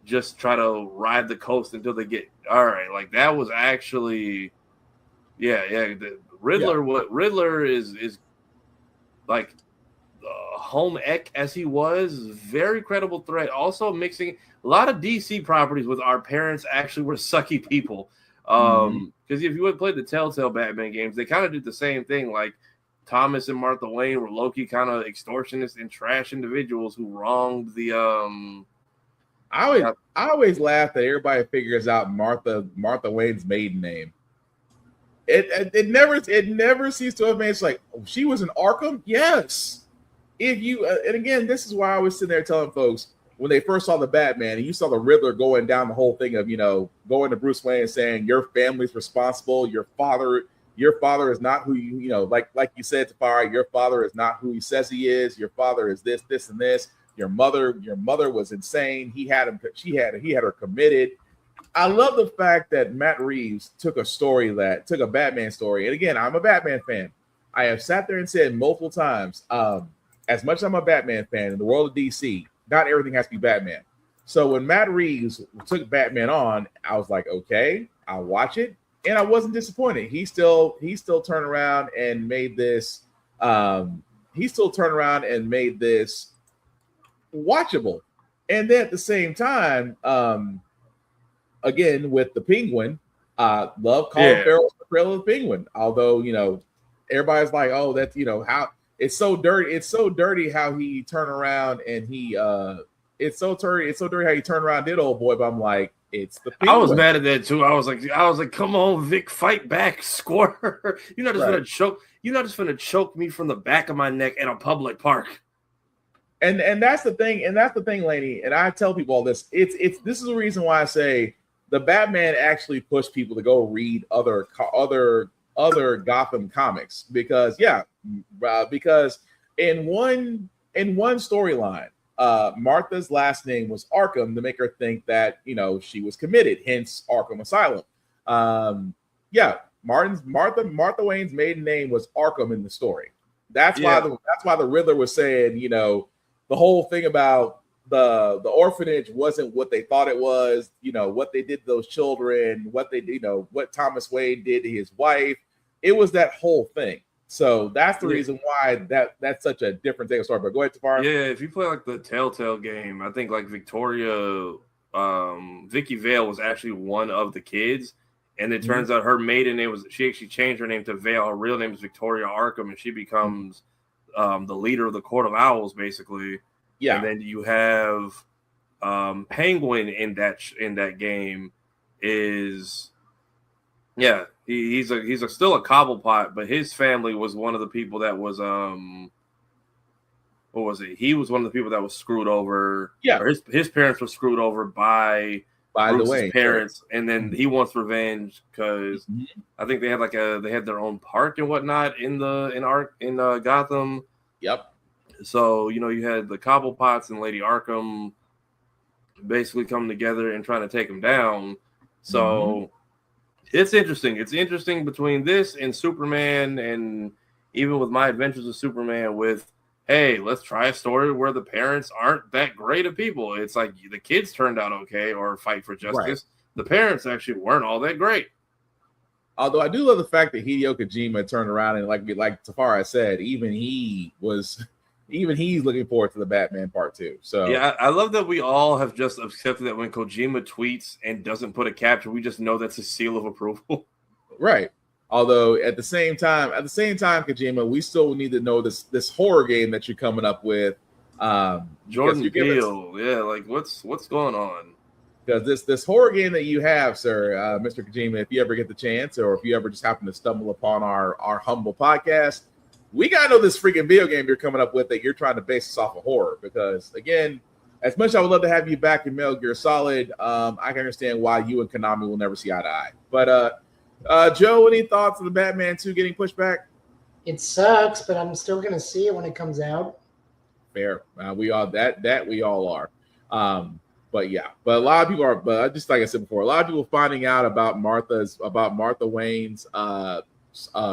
just try to ride the coast until they get all right, like that was actually, yeah. The Riddler, what Riddler is like home ec as he was, very credible threat. Also mixing a lot of DC properties with our parents actually were sucky people. Because if you would play the Telltale Batman games, they kind of did the same thing. Like Thomas and Martha Wayne were low-key kind of extortionists and trash individuals who wronged the I always laugh that everybody figures out Martha Wayne's maiden name. It never ceased to have been. It's like, oh, she was in Arkham. Yes. If you and again, this is why I was sitting there telling folks when they first saw the Batman and you saw the Riddler going down the whole thing of going to Bruce Wayne and saying your family's responsible. Your father is not who like you said, Tafari. Your father is not who he says he is. Your father is this, and this. Your mother was insane. He had her committed. I love the fact that Matt Reeves took a Batman story. And again, I'm a Batman fan. I have sat there and said multiple times, as much as I'm a Batman fan in the world of DC, not everything has to be Batman. So when Matt Reeves took Batman on, I was like, okay, I'll watch it. And I wasn't disappointed. He still turned around and made this watchable. And then at the same time, again with the Penguin, love Colin Farrell's portrayal of the Penguin. Although everybody's like, oh, that's how it's so dirty. It's so dirty how he turned around and it's so dirty how he turned around and did old boy. But I'm like, it's the Penguin. I was mad at that too. I was like, come on, Vic, fight back, score. You're not just gonna choke. You're not just gonna choke me from the back of my neck in a public park. And that's the thing. And that's the thing, Lainey. And I tell people all this. This is the reason why I say the Batman actually pushed people to go read other Gotham comics because in one storyline, Martha's last name was Arkham to make her think that she was committed, hence Arkham Asylum. Martha Wayne's maiden name was Arkham in the story. That's why the Riddler was saying the whole thing about the orphanage wasn't what they thought it was. What they did to those children, what they what Thomas Wayne did to his wife. It was that whole thing. So that's the reason why that's such a different thing of story. But go ahead, Tafari. Yeah, if you play like the Telltale game, I think like Victoria, Vicky Vale was actually one of the kids, and it turns out her maiden name was she actually changed her name to Vale. Her real name is Victoria Arkham, and she becomes the leader of the Court of Owls, basically. Yeah, and then you have Penguin in that game is. Yeah, he's still a Cobblepot, but his family was one of the people that was what was it? He was one of the people that was screwed over. Yeah, or his parents were screwed over by Bruce's parents, and then he wants revenge because I think they had their own park and whatnot in Gotham. Yep. So you had the Cobblepots and Lady Arkham basically coming together and trying to take him down. So. It's interesting. It's interesting between this and Superman, and even with My Adventures of Superman with, hey, let's try a story where the parents aren't that great of people. It's like the kids turned out okay or fight for justice. Right. The parents actually weren't all that great. Although I do love the fact that Hideo Kojima turned around and like Tafara said, even he's looking forward to the Batman Part 2. So yeah, I love that we all have just accepted that when Kojima tweets and doesn't put a caption, we just know that's a seal of approval. Right. Although at the same time, Kojima, we still need to know this horror game that you're coming up with. Jordan Peele, like what's going on? Because this horror game that you have, sir, Mr. Kojima, if you ever get the chance, or if you ever just happen to stumble upon our humble podcast. We gotta know this freaking video game you're coming up with that you're trying to base this off of horror. Because again, as much as I would love to have you back in Metal Gear Solid, I can understand why you and Konami will never see eye to eye. But Joe, any thoughts on the Batman 2 getting pushed back? It sucks, but I'm still gonna see it when it comes out. Fair. We all we all are. But yeah, but a lot of people are. But just like I said before, a lot of people finding out about Martha Wayne's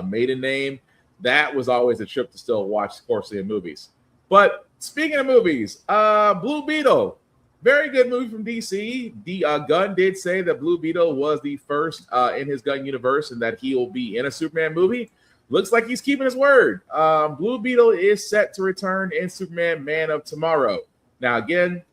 maiden name. That was always a trip to still watch Scorsese movies. But speaking of movies, Blue Beetle. very good movie from DC. Gunn did say that Blue Beetle was the first in his Gunn universe and that he will be in a Superman movie. Looks like he's keeping his word. Blue Beetle is set to return in Superman Man of Tomorrow. Now, again,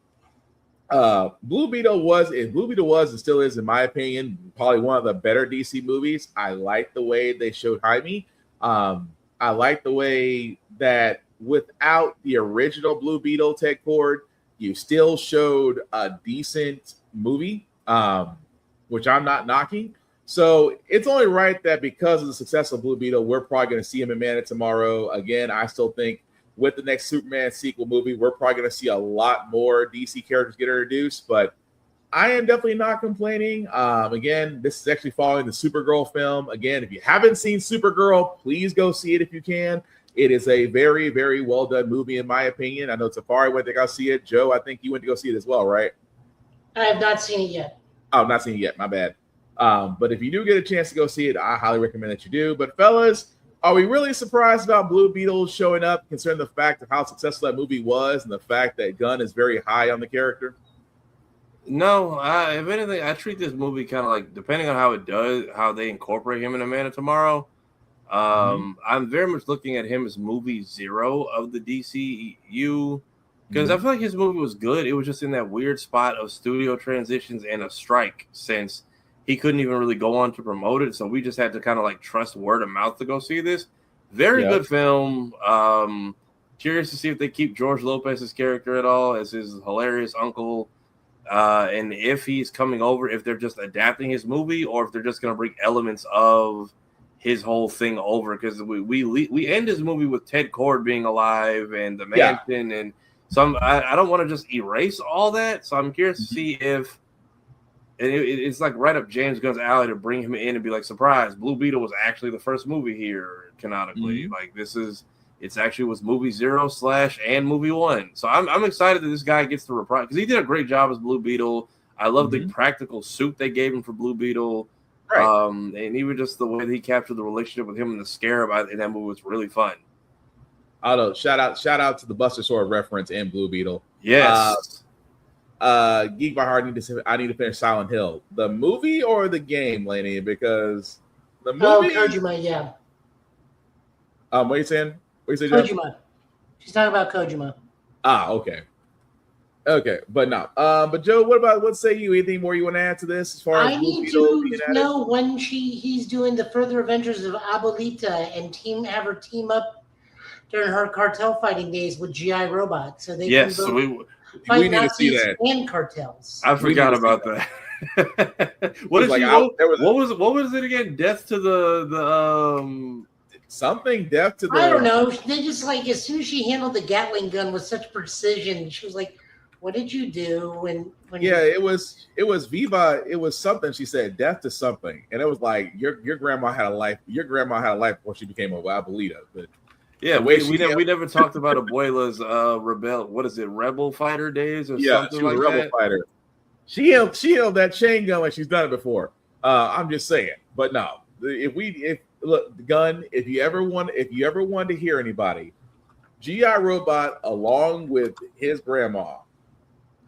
Blue Beetle was and still is, in my opinion, probably one of the better DC movies. I like the way they showed Jaime. I like the way that without the original Blue Beetle Ted Kord, you still showed a decent movie, which I'm not knocking. So it's only right that because of the success of Blue Beetle, we're probably going to see him in Man of Tomorrow. Again, I still think with the next Superman sequel movie, we're probably going to see a lot more DC characters get introduced, but I am definitely not complaining. Again, this is actually following the Supergirl film. Again, if you haven't seen Supergirl, please go see it if you can. It is a very, very well done movie, in my opinion. I know Tafari went to go see it. Joe, I think you went to go see it as well, right? I have not seen it yet. Oh, not seen it yet. My bad. But if you do get a chance to go see it, I highly recommend that you do. But fellas, are we really surprised about Blue Beetle showing up, considering the fact of how successful that movie was and the fact that Gunn is very high on the character? No, if anything, I treat this movie kind of like, depending on how they incorporate him in A Man of Tomorrow. I'm very much looking at him as movie 0 of the DCU because I feel like his movie was good. It was just in that weird spot of studio transitions and a strike, since he couldn't even really go on to promote it. So we just had to kind of like trust word of mouth to go see this. Very good film. Curious to see if they keep George Lopez's character at all as his hilarious uncle. And if he's coming over, if they're just adapting his movie or if they're just going to bring elements of his whole thing over, because we end his movie with Ted Kord being alive and the mansion, and so I don't want to just erase all that. So I'm curious to see if it's like right up James Gunn's alley to bring him in and be like, surprise, Blue Beetle was actually the first movie here canonically. Like it's actually was movie 0 / and movie 1. So I'm excited that this guy gets to reprise because he did a great job as Blue Beetle. I love the practical suit they gave him for Blue Beetle. Right. And even just the way that he captured the relationship with him and the Scarab in that movie was really fun. I don't know. Shout out to the Buster Sword reference in Blue Beetle. Yes. Geek by Heart, I need to finish Silent Hill. The movie or the game, Lainey? Because the movie. Oh, Kojima, yeah. What are you saying? What are you saying, Kojima. She's talking about Kojima. Okay, but no. But Joe, what say you? Anything more you want to add to this as far as I need to know when he's doing the further adventures of Abuelita and have her team up during her cartel fighting days with GI Robot, so they can both fight need to see that. And cartels. I forgot about that. What was it again? Death to the something death to the. I don't know. They just like as soon as she handled the Gatling gun with such precision, she was like, "What did you do?" When it was Viva. It was something. She said death to something, and it was like your grandma had a life. Your grandma had a life before she became a Abuelita. But yeah, we never talked about Abuela's rebel fighter days or something she was like a rebel that. fighter. She held that chain gun like she's done it before. I'm just saying. But no, look, Gunn, if you ever want to hear anybody, GI Robot along with his grandma.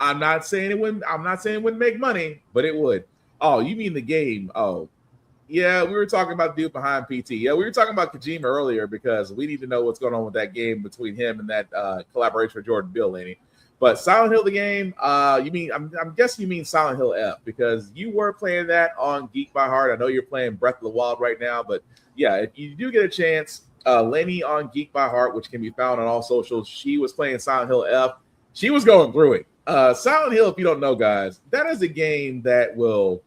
I'm not saying it wouldn't make money, but it would. Oh, you mean the game? Oh, yeah. We were talking about the dude behind PT. Yeah, we were talking about Kojima earlier because we need to know what's going on with that game between him and that collaboration with Jordan Peele, Laney. But Silent Hill, the game, you mean? I'm guessing you mean Silent Hill F because you were playing that on Geek by Heart. I know you're playing Breath of the Wild right now, but yeah, if you do get a chance, Lenny on Geek by Heart, which can be found on all socials, she was playing Silent Hill F. She was going through it. Silent Hill, if you don't know, guys, that is a game that will,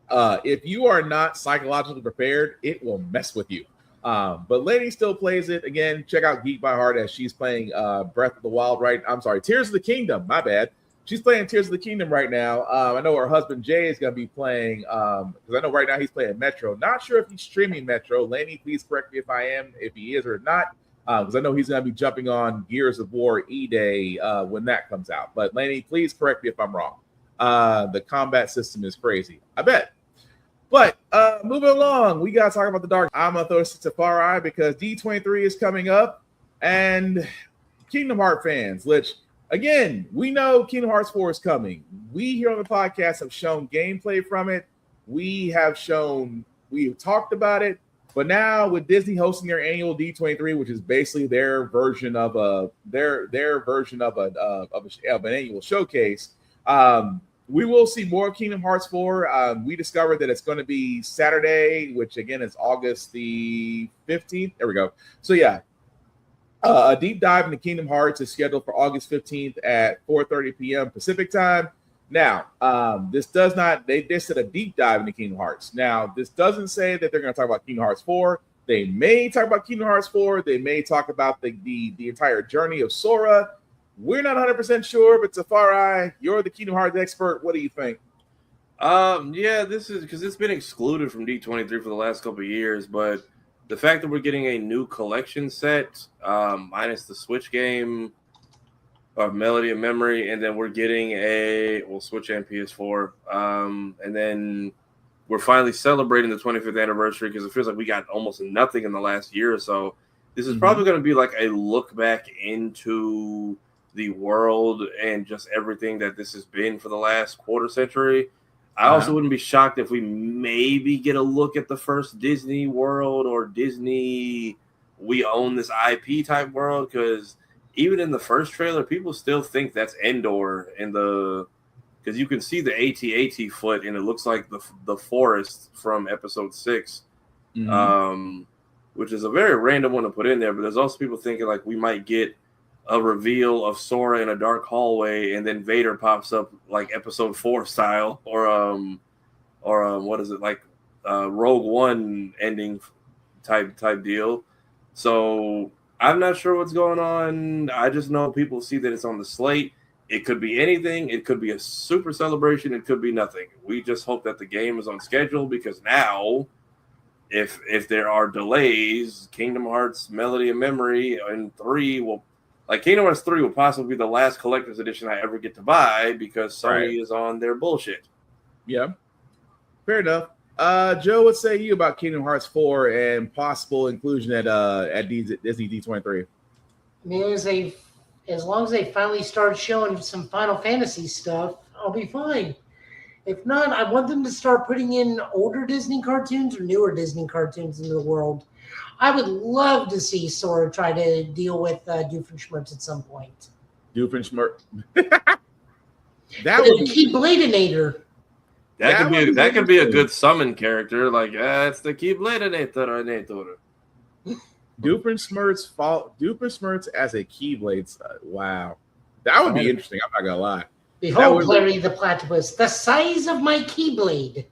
if you are not psychologically prepared, it will mess with you. But Lenny still plays it. Again, check out Geek by Heart as she's playing Breath of the Wild, right? I'm sorry, Tears of the Kingdom. My bad. She's playing Tears of the Kingdom right now. I know her husband Jay is going to be playing, because I know right now he's playing Metro. Not sure if he's streaming Metro. Lenny, please correct me if he is or not, because I know he's going to be jumping on Gears of War E-Day when that comes out. But Lenny, please correct me if I'm wrong. The combat system is crazy. I bet. But moving along, we got to talk about the dark. I'm going to throw this to Tafari because D23 is coming up. And Kingdom Hearts fans, which again, we know Kingdom Hearts 4 is coming. We here on the podcast have shown gameplay from it. We've talked about it. But now with Disney hosting their annual D23, which is basically their version of an annual showcase, we will see more of Kingdom Hearts 4. We discovered that it's going to be Saturday, which again is August the 15th. There we go. So yeah, a deep dive into Kingdom Hearts is scheduled for August 15th at 4:30 p.m. Pacific time. Now, this does not, they said a deep dive into Kingdom Hearts. Now, this doesn't say that they're going to talk about Kingdom Hearts 4. They may talk about Kingdom Hearts 4. They may talk about the entire journey of Sora. We're not 100% sure, but Safari, you're the Kingdom Hearts expert. What do you think? Yeah, this is because it's been excluded from D23 for the last couple of years, but the fact that we're getting a new collection set, minus the Switch game of Melody and Memory, and then we're getting Switch and PS4, and then we're finally celebrating the 25th anniversary because it feels like we got almost nothing in the last year or so. This is probably going to be like a look back into the world and just everything that this has been for the last quarter century. I also wouldn't be shocked if we maybe get a look at the first Disney World or Disney we own this IP type world, because even in the first trailer, people still think that's Endor because you can see the AT-AT foot and it looks like the forest from episode 6, which is a very random one to put in there. But there's also people thinking like we might get a reveal of Sora in a dark hallway and then Vader pops up like episode 4 style, or what is it, like Rogue One ending type deal. So I'm not sure what's going on. I just know people see that it's on the slate. It could be anything. It could be a super celebration. It could be nothing. We just hope that the game is on schedule, because now if there are delays, Kingdom Hearts Melody and Memory and 3 will, like Kingdom Hearts 3 will possibly be the last collector's edition I ever get to buy because Sony is on their bullshit. Yeah, fair enough. Joe, what say you about Kingdom Hearts 4 and possible inclusion at Disney D23? I mean, as long as they finally start showing some Final Fantasy stuff, I'll be fine. If not, I want them to start putting in older Disney cartoons or newer Disney cartoons into the world. I would love to see Sora try to deal with Doofenshmirtz at some point. Doofenshmirtz. That would be Keybladeinator. That could be a good summon character. Like, it's the Keybladeinator. Doofenshmirtz as a Keyblade. Wow. That would be interesting. I'm not going to lie. Behold, Clary the Platypus, the size of my Keyblade.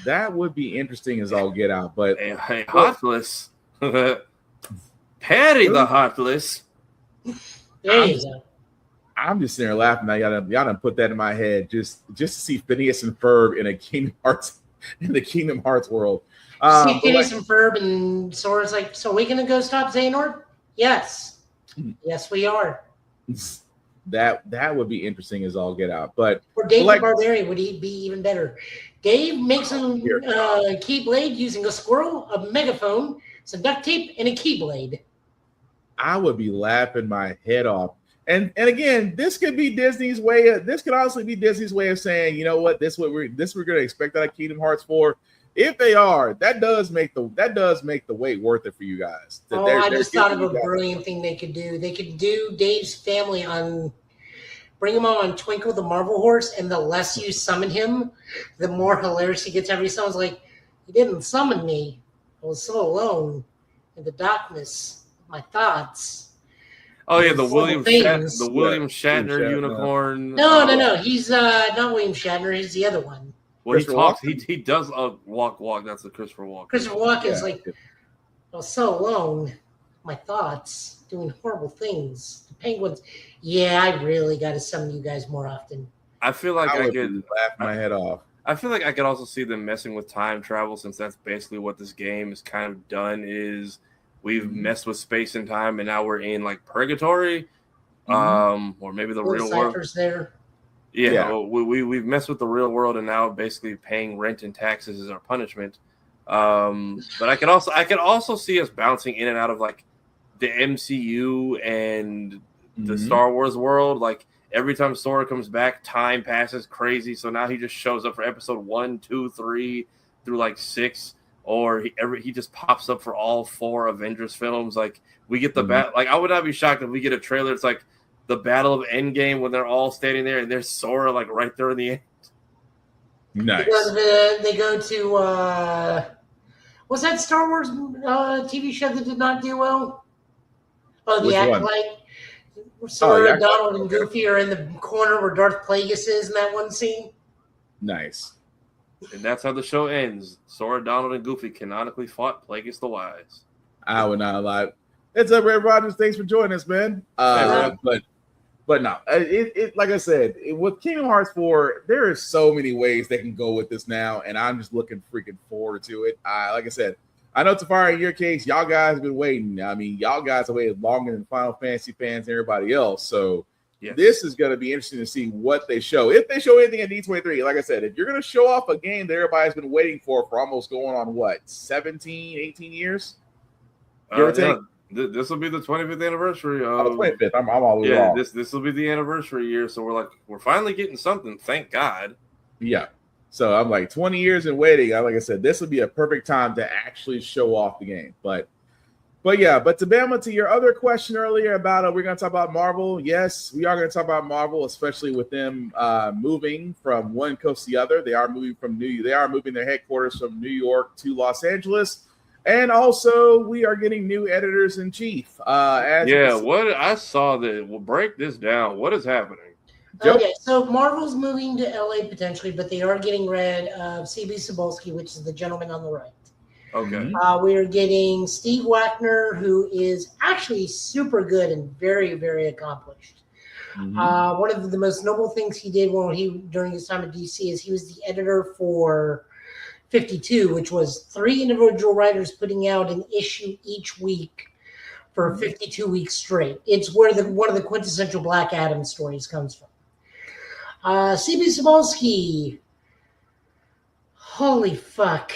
That would be interesting as all get out. But hey, Heartless. Perry the Heartless. There you go. I'm just sitting there laughing. Now y'all done put that in my head just to see Phineas and Ferb in the Kingdom Hearts world. See Phineas and Ferb, and Sora's like, so we gonna go stop Xehanort? Yes. Yes, we are. That would be interesting as all get out. But for Dave the Barbarian, would he be even better? Dave makes a Keyblade using a squirrel, a megaphone, some duct tape, and a Keyblade. I would be laughing my head off. And again, this could be Disney's way. This could honestly be Disney's way of saying, you know what, this we're going to expect out of Kingdom Hearts 4. If they are, that does make the wait worth it for you guys. I just thought of a brilliant thing they could do. They could do Dave's family bring him on Twinkle the Marvel Horse, and the less you summon him, the more hilarious he gets. Every someone's like, "He didn't summon me. I was so alone in the darkness of my thoughts." Oh yeah, the William Shatner unicorn. No. He's not William Shatner. He's the other one. Well, he talks. He does walk. That's the Christopher Walken. Christopher Walken's like, I was so alone, my thoughts, doing horrible things. The penguins. Yeah, I really got to summon you guys more often. I feel like I could laugh my head off. I feel like I could also see them messing with time travel, since that's basically what this game has kind of done. Is we've messed with space and time, and now we're in like purgatory, or maybe the real world. There. Yeah. We've messed with the real world, and now basically paying rent and taxes is our punishment. But I could also see us bouncing in and out of like the MCU and the Star Wars world. Like every time Sora comes back, time passes crazy. So now he just shows up for episode 1, 2, 3 through like 6, or he just pops up for all 4 Avengers films. Like we get the like I would not be shocked if we get a trailer. It's like the Battle of Endgame when they're all standing there and there's Sora like right there in the end. Nice. They go to was that Star Wars TV show that did not do well? Oh, the Acolyte. Sora, Donald, and Goofy are in the corner where Darth Plagueis is in that one scene. Nice. And that's how the show ends. Sora, Donald, and Goofy canonically fought Plagueis the Wise. I would not lie. It's up, Red Rogers. Thanks for joining us, man. But no, it like I said, with Kingdom Hearts 4, there are so many ways they can go with this now, and I'm just looking freaking forward to it. Like I said, I know Tafari, in your case, y'all guys have been waiting. I mean, y'all guys have waited longer than Final Fantasy fans and everybody else. So this is going to be interesting to see what they show. If they show anything at D23, like I said, if you're going to show off a game that everybody's been waiting for almost going on, 17, 18 years? Give or take? This will be the 25th anniversary. The 25th. I'm all wrong. This will be the anniversary year. So we're finally getting something. Thank God. Yeah. So I'm like 20 years in waiting. Like I said, this would be a perfect time to actually show off the game. But to Bama, to your other question earlier about we're going to talk about Marvel. Yes, we are going to talk about Marvel, especially with them moving from one coast to the other. They are moving their headquarters from New York to Los Angeles. And also, we are getting new editors in chief. What I saw that. We'll break this down. What is happening? Okay, so Marvel's moving to LA potentially, but they are getting rid of CB Cebulski, which is the gentleman on the right. Okay. We're getting Steve Wagner, who is actually super good and very, very accomplished. One of the most noble things he did during his time at DC is he was the editor for 52, which was 3 individual writers putting out an issue each week for 52 weeks straight. It's where one of the quintessential Black Adam stories comes from. CB Cebulski, holy fuck.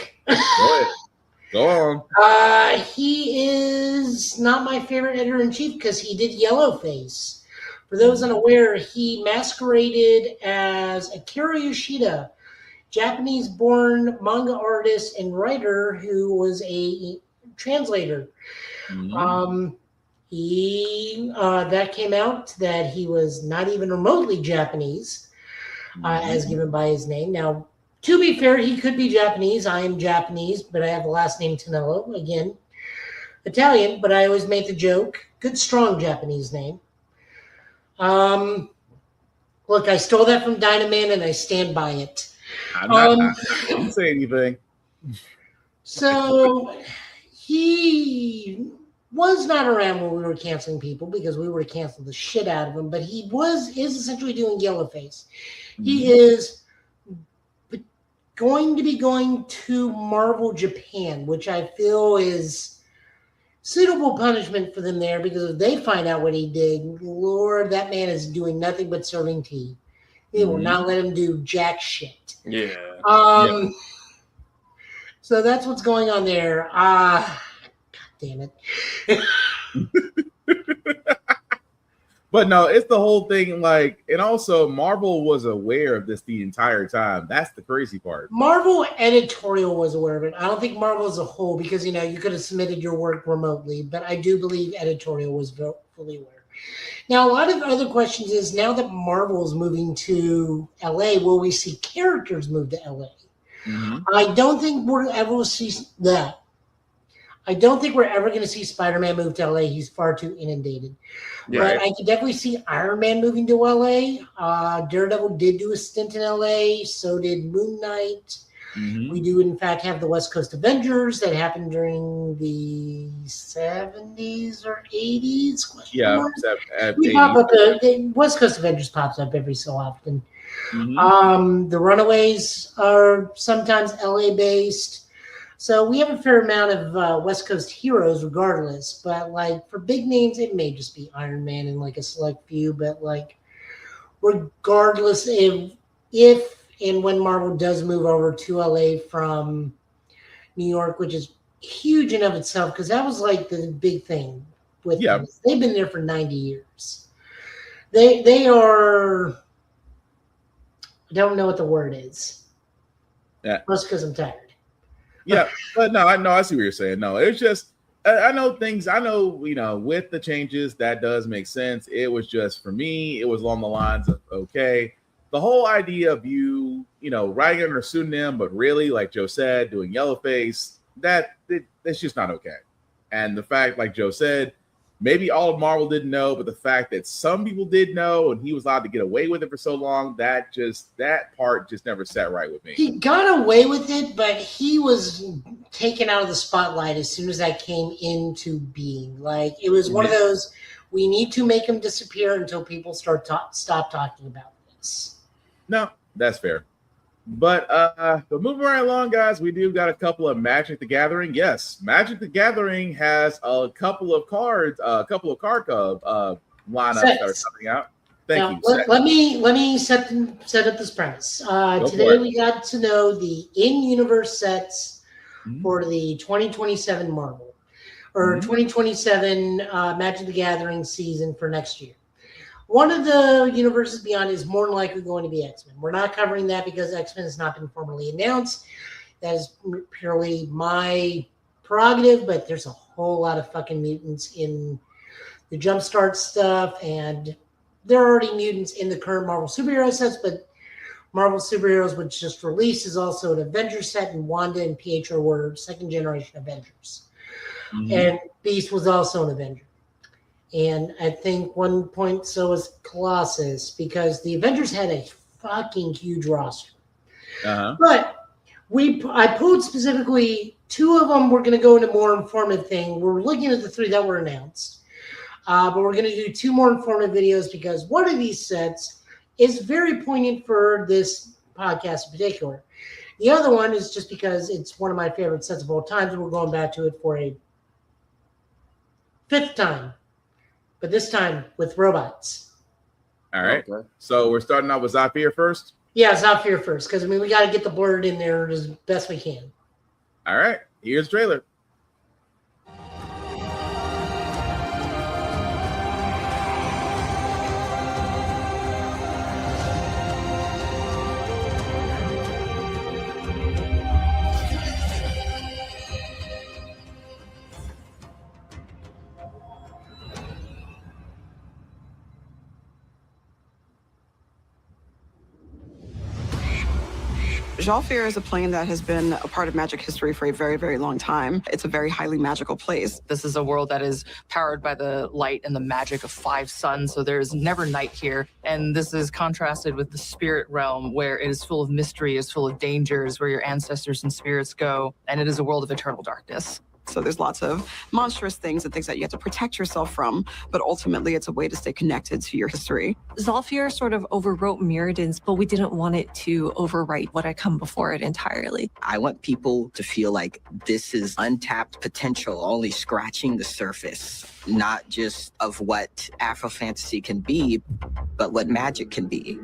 Go on. He is not my favorite editor-in-chief because he did Yellowface. For those unaware, he masqueraded as Akira Yoshida, Japanese-born manga artist and writer who was a translator. That came out that he was not even remotely Japanese, as given by his name. Now, to be fair, he could be Japanese. I am Japanese, but I have the last name Tonello. Again, Italian, but I always make the joke. Good, strong Japanese name. Look, I stole that from Dynaman, and I stand by it. I didn't say anything. So he was not around when we were canceling people because we were to cancel the shit out of him, but he is essentially doing Yellowface. He is going to be going to Marvel Japan, which I feel is suitable punishment for them there, because if they find out what he did, Lord, that man is doing nothing but serving tea. They will not let him do jack shit. Yeah. So that's what's going on there. God damn it. But no, it's the whole thing. And also Marvel was aware of this the entire time. That's the crazy part. Marvel editorial was aware of it. I don't think Marvel as a whole, because, you could have submitted your work remotely, but I do believe editorial was fully aware. Now, a lot of other questions is, now that Marvel is moving to LA, will we see characters move to LA? I don't think we're ever going to see that. I don't think we're ever going to see Spider-Man move to LA. He's far too inundated. Yeah. But I can definitely see Iron Man moving to LA. Daredevil did do a stint in LA. So did Moon Knight. We do, in fact, have the West Coast Avengers that happened during the 70s or 80s. Yeah. We pop up, the West Coast Avengers pops up every so often. The Runaways are sometimes LA-based. So we have a fair amount of West Coast heroes regardless. But, for big names, it may just be Iron Man and, a select few. But, regardless if and when Marvel does move over to LA from New York, which is huge in of itself, because that was the big thing with them. They've been there for 90 years. They are. I don't know what the word is. Yeah. Just because I'm tired. Yeah, but no, I see what you're saying. No, it's just I know things. I know with the changes that does make sense. It was just for me. It was along the lines of okay, the whole idea of you writing under a pseudonym, but really, like Joe said, doing yellowface. That's just not okay. And the fact, like Joe said, maybe all of Marvel didn't know, but the fact that some people did know and he was allowed to get away with it for so long, that part just never sat right with me. He got away with it, but he was taken out of the spotlight as soon as that came into being. Like, it was one of those, we need to make him disappear until people stop talking about this. No, that's fair. But moving right along, guys, we do got a couple of Magic the Gathering. Yes, Magic the Gathering has a couple of card lineups that are coming out. Thank you. Let me set up this premise. Today we got to know the in-universe sets for the 2027 Marvel or 2027 Magic the Gathering season for next year. One of the universes beyond is more than likely going to be X-Men. We're not covering that because X-Men has not been formally announced. That is purely my prerogative, but there's a whole lot of fucking mutants in the Jumpstart stuff, and there are already mutants in the current Marvel superhero sets, but Marvel Superheroes, which just released, is also an Avengers set, and Wanda and Pietro were second-generation Avengers. And Beast was also an Avenger. And I think one point so was Colossus, because the Avengers had a fucking huge roster. But I pulled specifically 2 of them. We're going to go into more informative thing. We're looking at the 3 that were announced. But we're going to do 2 more informative videos because one of these sets is very poignant for this podcast in particular. The other one is just because it's one of my favorite sets of all time, and we're going back to it for a 5th time. But this time with robots. All right. Okay. So we're starting out with Zafir first? Yeah, Zafir first, because we got to get the blurred in there as best we can. All right. Here's the trailer. Zhalfir is a plane that has been a part of magic history for a very, very long time. It's a very highly magical place. This is a world that is powered by the light and the magic of 5 suns, so there's never night here. And this is contrasted with the spirit realm, where it is full of mystery, is full of dangers, where your ancestors and spirits go, and it is a world of eternal darkness. So there's lots of monstrous things and things that you have to protect yourself from, but ultimately it's a way to stay connected to your history. Zhalfir sort of overwrote Mirrodin's, but we didn't want it to overwrite what had come before it entirely. I want people to feel like this is untapped potential, only scratching the surface, not just of what Afro fantasy can be, but what magic can be.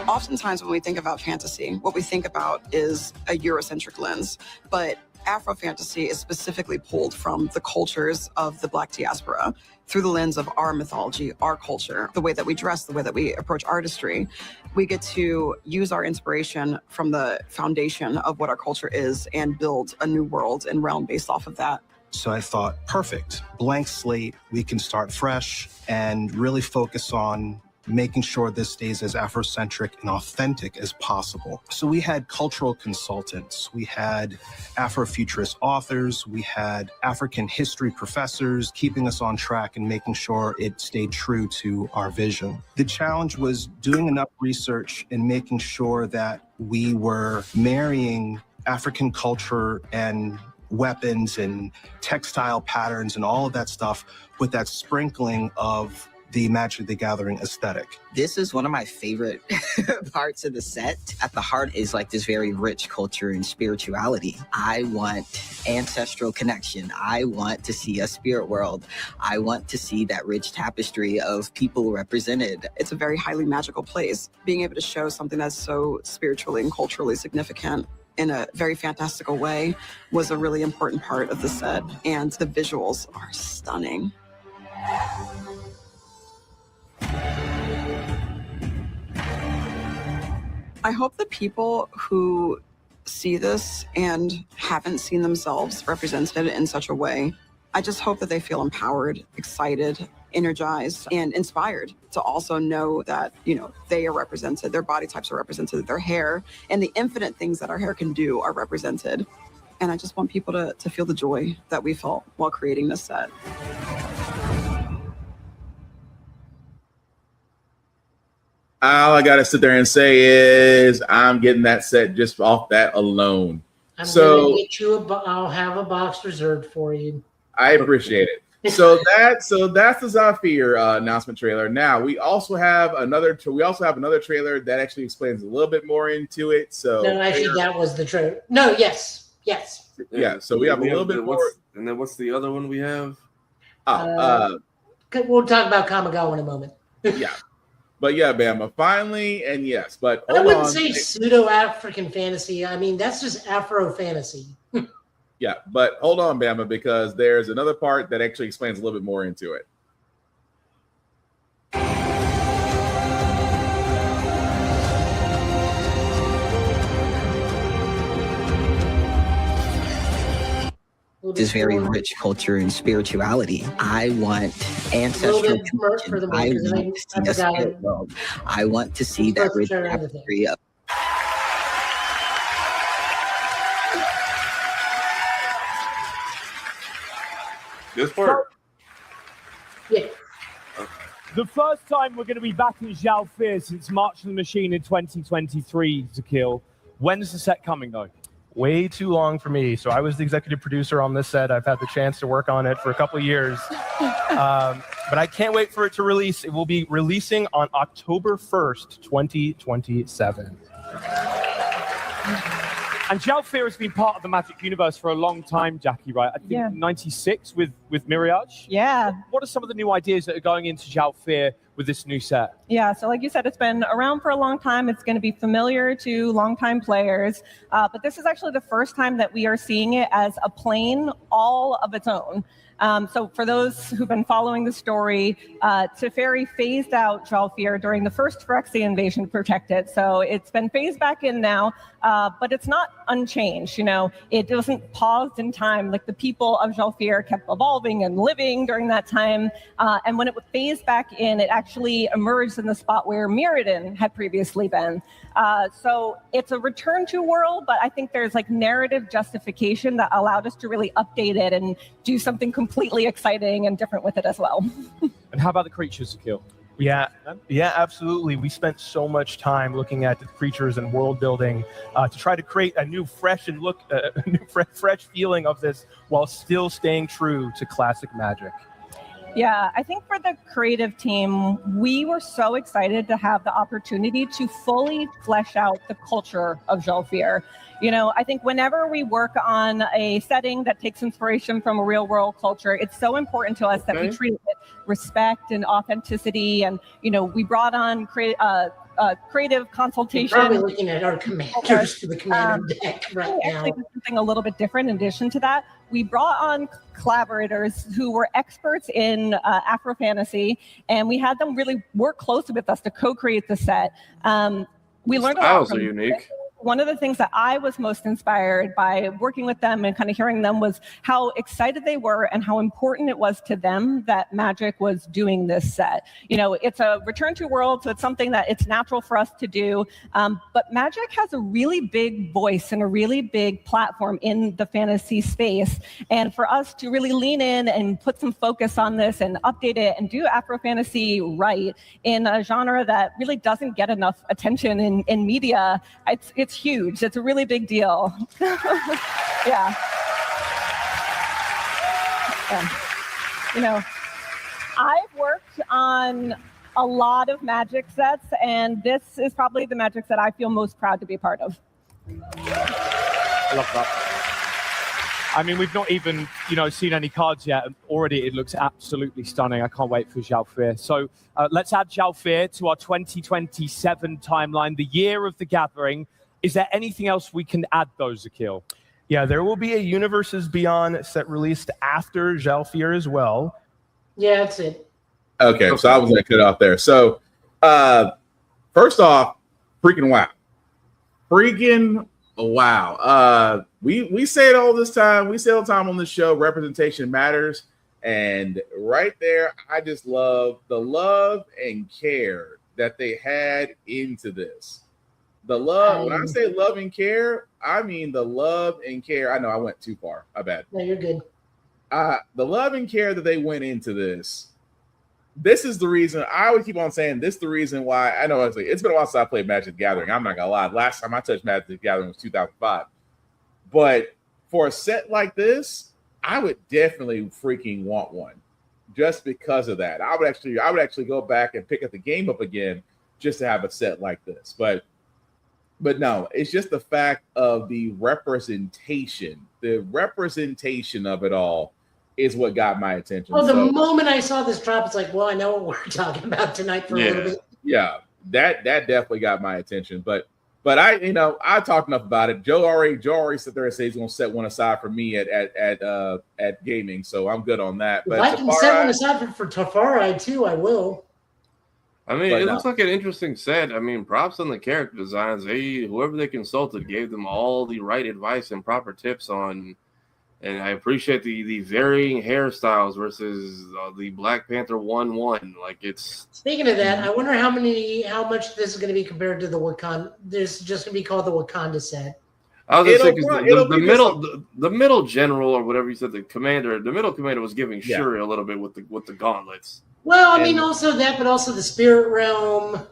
Oftentimes when we think about fantasy, what we think about is a Eurocentric lens, but Afro fantasy is specifically pulled from the cultures of the Black diaspora through the lens of our mythology, our culture, the way that we dress, the way that we approach artistry. We get to use our inspiration from the foundation of what our culture is and build a new world and realm based off of that. So I thought, perfect, blank slate, we can start fresh and really focus on making sure this stays as Afrocentric and authentic as possible. So we had cultural consultants, we had Afrofuturist authors, we had African history professors keeping us on track and making sure it stayed true to our vision. The challenge was doing enough research and making sure that we were marrying African culture and weapons and textile patterns and all of that stuff with that sprinkling of the Magic the Gathering aesthetic. This is one of my favorite parts of the set. At the heart is like this very rich culture and spirituality. I want ancestral connection. I want to see a spirit world. I want to see that rich tapestry of people represented. It's a very highly magical place. Being able to show something that's so spiritually and culturally significant in a very fantastical way was a really important part of the set. And the visuals are stunning. I hope the people who see this and haven't seen themselves represented in such a way, I just hope that they feel empowered, excited, energized, and inspired to also know that, they are represented, their body types are represented, their hair, and the infinite things that our hair can do are represented. And I just want people to feel the joy that we felt while creating this set. All I gotta sit there and say is I'm getting that set just off that alone. Gonna get you I'll have a box reserved for you. I appreciate it. So that's the Zafir announcement trailer. Now we also have another trailer that actually explains a little bit more into it. So no, actually, that was the trailer. No, yes. Yeah. So we have a little bit more. And then what's the other one we have? We'll talk about Kamigawa in a moment. Yeah. But yeah, Bama, finally, and yes, but I wouldn't say pseudo-African fantasy. I mean, that's just Afro fantasy. Yeah, but hold on, Bama, because there's another part that actually explains a little bit more into it. This very rich culture and spirituality. I want ancestral connection. I want to see a spirit world. I want to see that rich tapestry of. This part? Yeah. The first time we're going to be back in Zhalfir since March of the Machine in 2023, Zakil. When's the set coming, though? Way too long for me. So I was the executive producer on this set. I've had the chance to work on it for a couple of years. But I can't wait for it to release. It will be releasing on October 1st, 2027. And Zhalfir has been part of the Magic universe for a long time, Jackie, right? I think 96 with Mirage. Yeah. What are some of the new ideas that are going into Zhalfir with this new set? Yeah, so like you said, it's been around for a long time. It's going to be familiar to longtime players. But this is actually the first time that we are seeing it as a plane all of its own. So for those who've been following the story, Teferi phased out Zhalfir during the first Phyrexia invasion to protect it. So it's been phased back in now, but it's not unchanged. It wasn't paused in time. Like the people of Zhalfir kept evolving and living during that time. And when it was phased back in, it actually emerged in the spot where Mirrodin had previously been. So it's a return to world, but I think there's like narrative justification that allowed us to really update it and do something completely exciting and different with it as well. And how about the creatures to kill? Yeah, absolutely. We spent so much time looking at the creatures and world building to try to create a new, fresh fresh feeling of this while still staying true to classic Magic. Yeah, I think for the creative team, we were so excited to have the opportunity to fully flesh out the culture of Zhalfir. I think whenever we work on a setting that takes inspiration from a real world culture, it's so important to us that we treat it with respect and authenticity. And, we brought on creative consultation. We're probably looking at our commanders to the commander deck right now. Something a little bit different in addition to that. We brought on collaborators who were experts in Afro fantasy, and we had them really work closely with us to co-create the set. We learned a lot from are unique. One of the things that I was most inspired by working with them and kind of hearing them was how excited they were and how important it was to them that Magic was doing this set. It's a return to world, so it's something that it's natural for us to do. But Magic has a really big voice and a really big platform in the fantasy space. And for us to really lean in and put some focus on this and update it and do Afro fantasy right in a genre that really doesn't get enough attention in media, it's huge. It's a really big deal. Yeah. I've worked on a lot of Magic sets, and this is probably the Magic set I feel most proud to be part of. I love that. I mean, we've not even, seen any cards yet. And already it looks absolutely stunning. I can't wait for Zhalfir. So let's add Zhalfir to our 2027 timeline, the year of the gathering. Is there anything else we can add, though, Zakil? Yeah, there will be a Universes Beyond set released after Zhalfir as well. Yeah, that's it. Okay, so I was going to cut off there. So first off, freaking wow. Freaking wow. We say it all this time. We say all the time on the show, representation matters. And right there, I just love the love and care that they had into this. The love, when I say love and care, I mean the love and care. I know I went too far. I bet. No, you're good. The love and care that they went into this. This is the reason I would keep on saying this. Is the reason why I know it's been a while since I played Magic the Gathering. I'm not gonna lie. Last time I touched Magic the Gathering was 2005. But for a set like this, I would definitely freaking want one, just because of that. I would actually go back and pick up the game up again just to have a set like this. But no, it's just the fact of the representation. The representation of it all is what got my attention. Well, the moment I saw this drop, it's like, well, I know what we're talking about tonight for a little bit. Yeah, that definitely got my attention. But I talked enough about it. Joe already said there and said he's going to set one aside for me at gaming, so I'm good on that. But if I can set one aside for Tafari too, I will. I mean, it looks like an interesting set. I mean, props on the character designs. Whoever they consulted gave them all the right advice and proper tips on. And I appreciate the varying hairstyles versus the Black Panther 1/1. Like it's. Speaking of that, I wonder how much this is going to be compared to the Wakanda. This is just going to be called the Wakanda set. I was going to say the middle general or whatever you said, the middle commander was giving Shuri a little bit with the gauntlets. Well, I mean, also that, but also the spirit realm,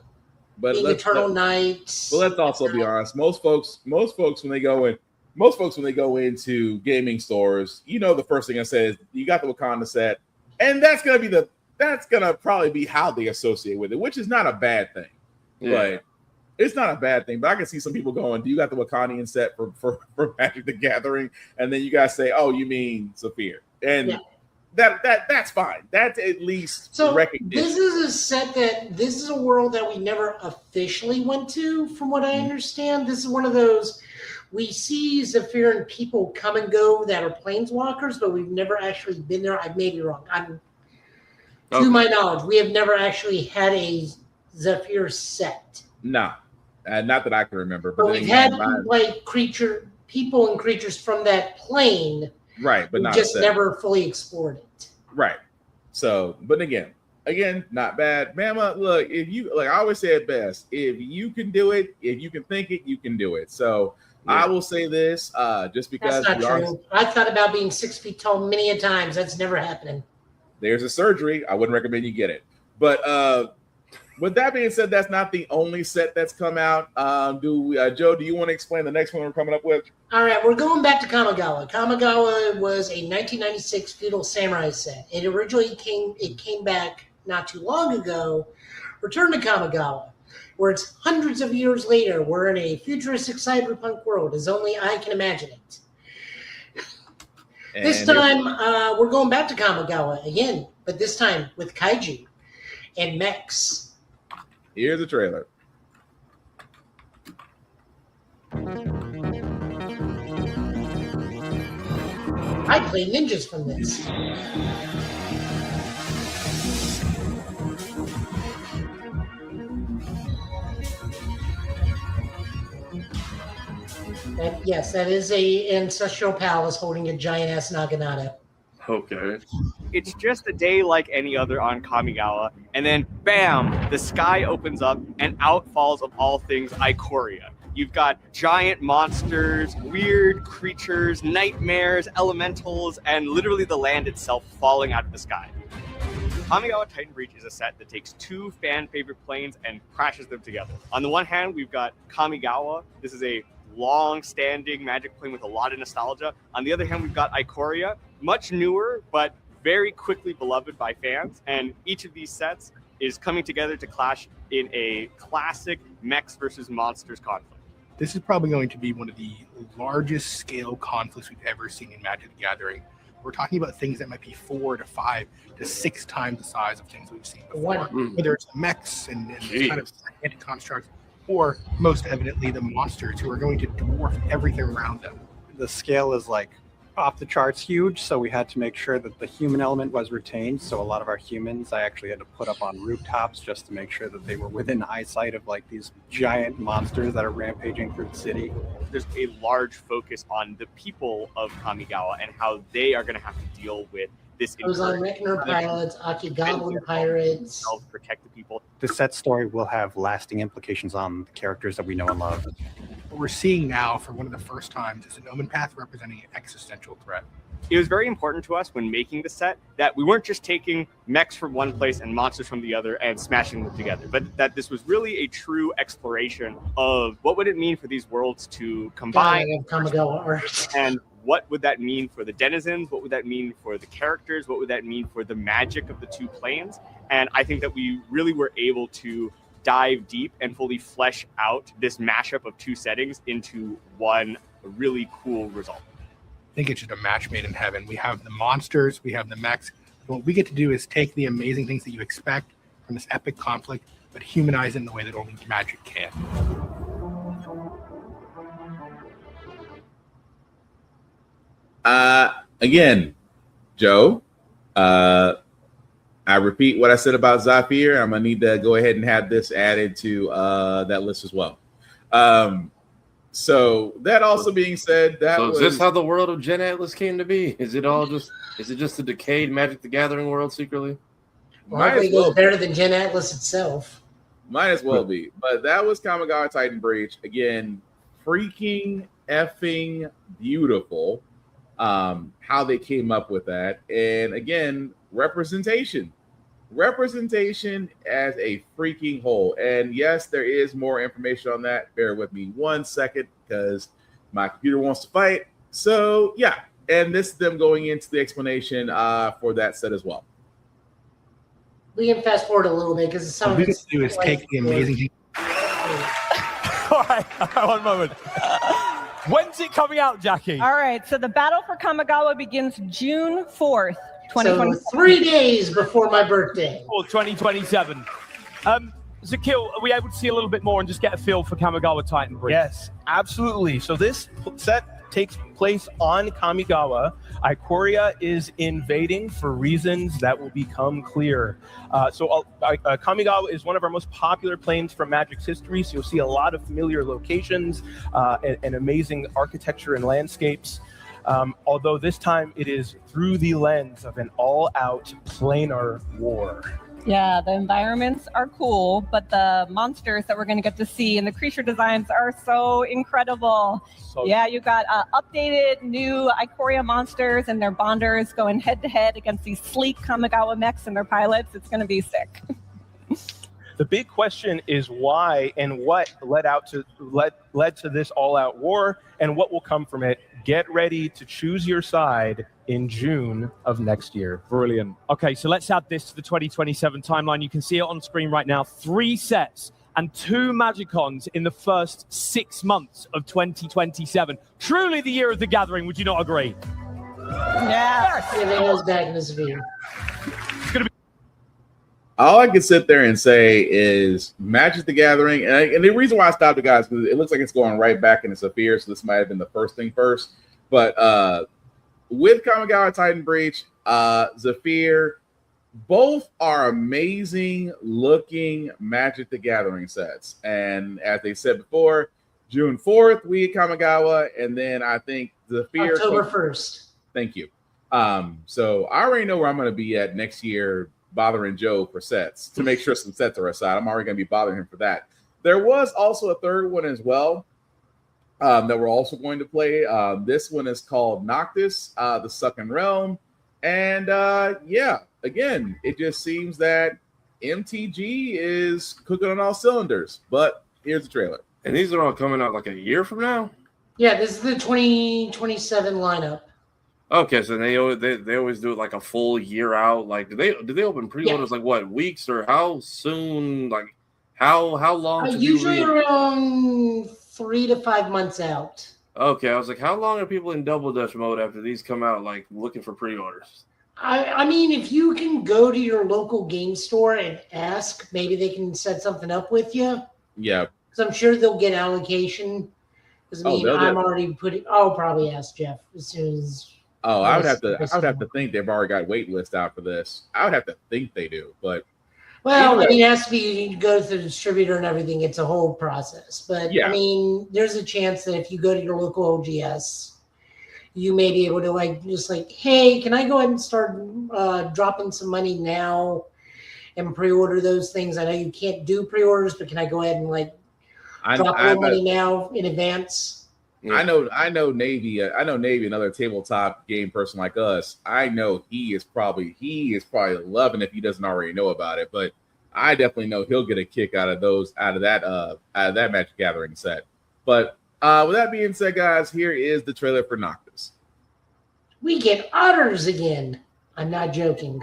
being Eternal Night. Well, let's also be honest. Most folks when they go into gaming stores, the first thing I say is you got the Wakanda set, and that's gonna probably be how they associate with it, which is not a bad thing. Yeah. But it's not a bad thing. But I can see some people going, "Do you got the Wakandian set for Magic the Gathering?" And then you guys say, "Oh, you mean Saphir?" And that's fine. That's at least recognition. This is a set this is a world that we never officially went to, from what I understand. This is one of those. We see Zephyr and people come and go that are planeswalkers, but we've never actually been there. I may be wrong. To my knowledge, we have never actually had a Zephyr set. No, not that I can remember. But we've had people and creatures from that plane. Right, but not just never fully explored it. Right. So, but again, not bad. Mama, look, if you I always say it best, if you can do it, if you can think it, you can do it. So I will say this, just because that's not true. I thought about being 6 feet tall many a times. That's never happening. There's a surgery. I wouldn't recommend you get it. But with that being said, that's not the only set that's come out. Joe, do you want to explain the next one we're coming up with? All right, we're going back to Kamigawa. Kamigawa was a 1996 feudal samurai set. It originally came back not too long ago. Return to Kamigawa, where it's hundreds of years later. We're in a futuristic cyberpunk world, as only I can imagine it. And this time, we're going back to Kamigawa again, but this time with kaiju and mechs. Here's the trailer. I play ninjas from this. Yes, that is a ancestral palace holding a giant ass Naginata. Okay. It's just a day like any other on Kamigawa, and then bam, the sky opens up and out falls of all things Ikoria. You've got giant monsters, weird creatures, nightmares, elementals, and literally the land itself falling out of the sky. Kamigawa Titan Breach is a set that takes two fan-favorite planes and crashes them together. On the one hand, we've got Kamigawa. This is a long-standing Magic plane with a lot of nostalgia. On the other hand, we've got Ikoria, much newer, but very quickly beloved by fans. And each of these sets is coming together to clash in a classic mechs versus monsters conflict. This is probably going to be one of the largest scale conflicts we've ever seen in Magic the Gathering. We're talking about things that might be 4 to 5 to 6 times the size of things we've seen before. Whether it's mechs and kind of gigantic constructs, or most evidently the monsters who are going to dwarf everything around them. The scale is like off the charts huge, so we had to make sure that the human element was retained. So a lot of our humans I actually had to put up on rooftops just to make sure that they were within eyesight of like these giant monsters that are rampaging through the city. There's a large focus on the people of Kamigawa and how they are going to have to deal with this. Ozan Reckoner pirates, Aki Goblin pirates. Protect the people. The set story will have lasting implications on the characters that we know and love. What we're seeing now for one of the first times is an Omen Path representing an existential threat. It was very important to us when making the set that we weren't just taking mechs from one place and monsters from the other and smashing them together, but that this was really a true exploration of what would it mean for these worlds to combine. Kamigawa art. And what would that mean for the denizens? What would that mean for the characters? What would that mean for the magic of the two planes? And I think that we really were able to dive deep and fully flesh out this mashup of two settings into one really cool result. I think it's just a match made in heaven. We have the monsters, we have the mechs. What we get to do is take the amazing things that you expect from this epic conflict, but humanize it in the way that only Magic can. Again, Joe, I repeat what I said about Zafir. I'm going to need to go ahead and have this added to that list as well. So that also being said, is this how the world of Gen Atlas came to be? Is it just a decayed Magic the Gathering world secretly? Well, it goes better than Gen Atlas itself. Might as well be. But that was Kamigawa Titan Breach. Again, freaking effing beautiful. How they came up with that. And again, representation as a freaking whole. And yes, there is more information on that. Bear with me 1 second because my computer wants to fight. So yeah, and this is them going into the explanation for that set as well. We can fast forward a little bit because some what we get to do is take the amazing. All right, 1 moment. When's it coming out, Jackie? All right, so the battle for Kamigawa begins June 4th, 2020. So 3 days before my birthday. Or 2027. Zakil, are we able to see a little bit more and just get a feel for Kamigawa Titan Breach? Yes, absolutely. So this set takes place on Kamigawa. Ikoria is invading for reasons that will become clear. Kamigawa is one of our most popular planes from Magic's history, so you'll see a lot of familiar locations and amazing architecture and landscapes. Although this time it is through the lens of an all-out planar war. Yeah, the environments are cool, but the monsters that we're going to get to see and the creature designs are so incredible. You got updated new Ikoria monsters and their bonders going head-to-head against these sleek Kamigawa mechs and their pilots. It's going to be sick. The big question is why and what led to this all-out war and what will come from it. Get ready to choose your side in June of next year. Brilliant. Okay, so let's add this to the 2027 timeline. You can see it on screen right now. 3 sets and 2 Magicons in the first 6 months of 2027. Truly the year of the gathering, would you not agree? Yeah. Giving us back in this video. All I can sit there and say is Magic the Gathering, and the reason why I stopped it, guys, because it looks like it's going right back into Saphir, so this might have been the first thing first. But with Kamigawa Titan Breach, Zafir, both are amazing looking Magic the Gathering sets. And as they said before, June 4th, we at Kamigawa, and then I think Zafir October 1st. Thank you. So I already know where I'm going to be at next year, bothering Joe for sets to make sure some sets are aside. I'm already going to be bothering him for that. There was also a third one as well that we're also going to play. This one is called Noctis, the Sucking Realm. And again, it just seems that MTG is cooking on all cylinders. But here's the trailer. And these are all coming out like a year from now? Yeah, this is the 2027 lineup. Okay, so they always do it like a full year out. Like, do they open pre-orders like what, weeks or how soon? Like, how long? Usually around 3 to 5 months out. Okay, I was like, how long are people in double dutch mode after these come out, like looking for pre-orders? I mean, if you can go to your local game store and ask, maybe they can set something up with you. Yeah, because I'm sure they'll get allocation. Because I'm already putting. I'll probably ask Jeff as soon as Oh, I would have to think they've already got wait list out for this. I would have to think they do, but well, I mean, it has to be, you go to the distributor and everything. It's a whole process. But yeah. I mean, there's a chance that if you go to your local OGS, you may be able to hey, can I go ahead and start dropping some money now and pre-order those things? I know you can't do pre-orders, but can I go ahead and drop a little money now in advance? Yeah. I know Navy, another tabletop game person like us. I know he is probably loving it if he doesn't already know about it, but I definitely know he'll get a kick out of that Magic Gathering set. But with that being said, guys, here is the trailer for Noctis. We get otters again. I'm not joking.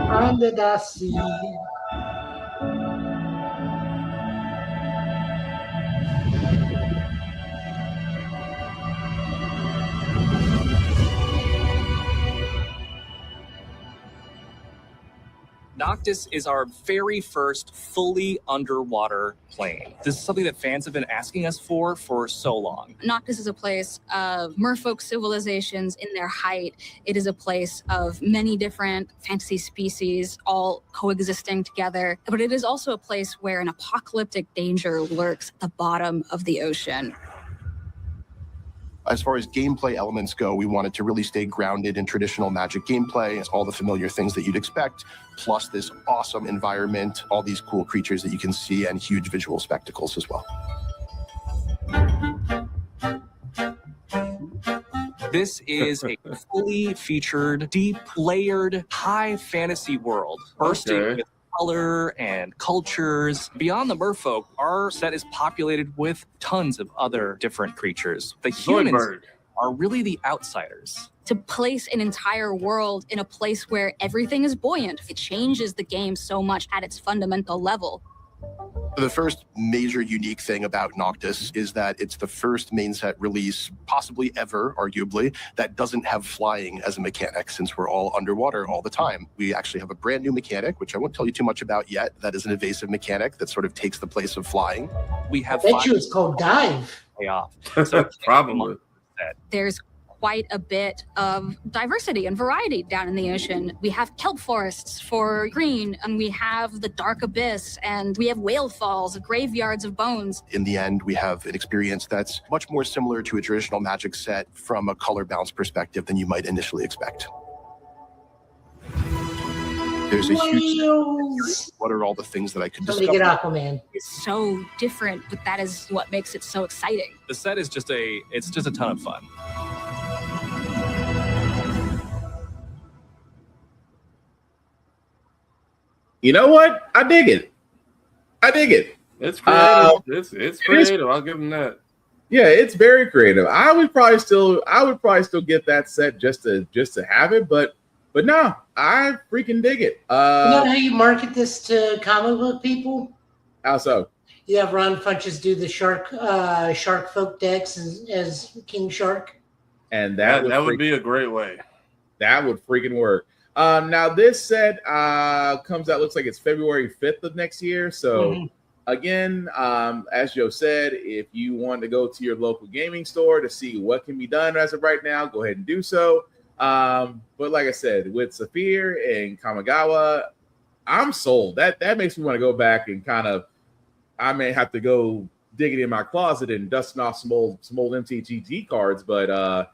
Under the sea. Noctis is our very first fully underwater plane. This is something that fans have been asking us for so long. Noctis is a place of merfolk civilizations in their height. It is a place of many different fantasy species all coexisting together. But it is also a place where an apocalyptic danger lurks at the bottom of the ocean. As far as gameplay elements go, we wanted to really stay grounded in traditional Magic gameplay. It's all the familiar things that you'd expect, plus this awesome environment, all these cool creatures that you can see, and huge visual spectacles as well. This is a fully featured, deep, layered, high fantasy world, bursting with color and cultures. Beyond the merfolk, our set is populated with tons of other different creatures. The humans are really the outsiders. To place an entire world in a place where everything is buoyant, it changes the game so much at its fundamental level. The first major unique thing about Noctis is that it's the first main set release, possibly ever, arguably, that doesn't have flying as a mechanic, since we're all underwater all the time. We actually have a brand new mechanic, which I won't tell you too much about yet, that is an evasive mechanic that sort of takes the place of flying. We have I bet you it's called dive. Payoff. So probably. There's quite a bit of diversity and variety down in the ocean. We have kelp forests for green, and we have the dark abyss, and we have whale falls, graveyards of bones. In the end, we have an experience that's much more similar to a traditional Magic set from a color balance perspective than you might initially expect. There's a huge... What are all the things that I could discover? Get Aquaman. It's so different, but that is what makes it so exciting. The set is just a ton of fun. You know what? I dig it. It's creative. It's creative. I'll give them that. Yeah, it's very creative. I would probably still get that set just to have it, but no, I freaking dig it. You know how you market this to comic book people? How so? You have Ron Funches do the shark folk decks as King Shark. And that would be a great way. That would freaking work. Now this set comes out, looks like it's February 5th of next year. So again, as Joe said, if you want to go to your local gaming store to see what can be done as of right now, go ahead and do so. But like I said, with Saphir and Kamigawa, I'm sold. That makes me want to go back and I may have to go digging in my closet and dusting off some old MTG cards, but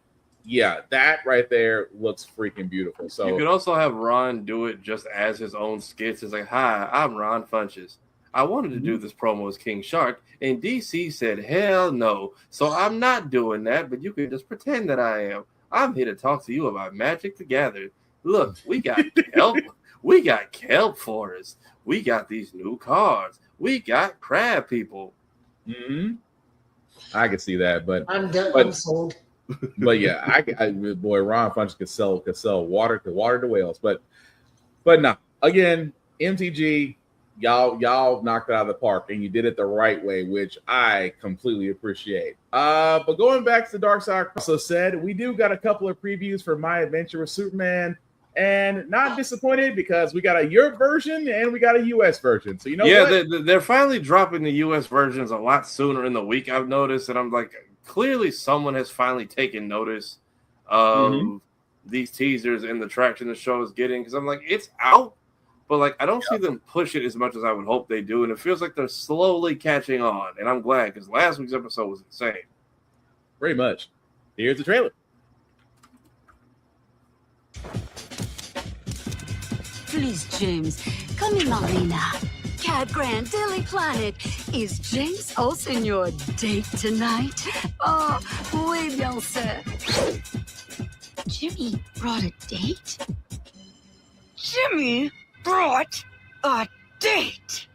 yeah, that right there looks freaking beautiful. So you could also have Ron do it just as his own skits. It's like, hi, I'm Ron Funches. I wanted to do this promo as King Shark, and DC said, hell no. So I'm not doing that, but you can just pretend that I am. I'm here to talk to you about Magic the Gathering. Look, we got kelp. We got kelp forests. We got these new cards. We got crab people. I can see that, but I'm sold. But yeah, boy, Ron Funches could sell water to whales. But no, again, MTG, y'all knocked it out of the park, and you did it the right way, which I completely appreciate. But going back to the Dark Side, also said we do got a couple of previews for My Adventure with Superman, and not disappointed because we got a Europe version and we got a US version. So you know, yeah, they're finally dropping the US versions a lot sooner in the week, I've noticed, and I'm like, clearly someone has finally taken notice of these teasers and the traction the show is getting. Because I'm like, it's out, but like I don't see them push it as much as I would hope they do, and it feels like they're slowly catching on. And I'm glad because last week's episode was insane. Pretty much. Here's the trailer. Please, James, come in, Marina. Cat Grand Daily Planet. Is James Olsen your date tonight? Oh, oui, bien sûr. Jimmy brought a date? Jimmy brought a date!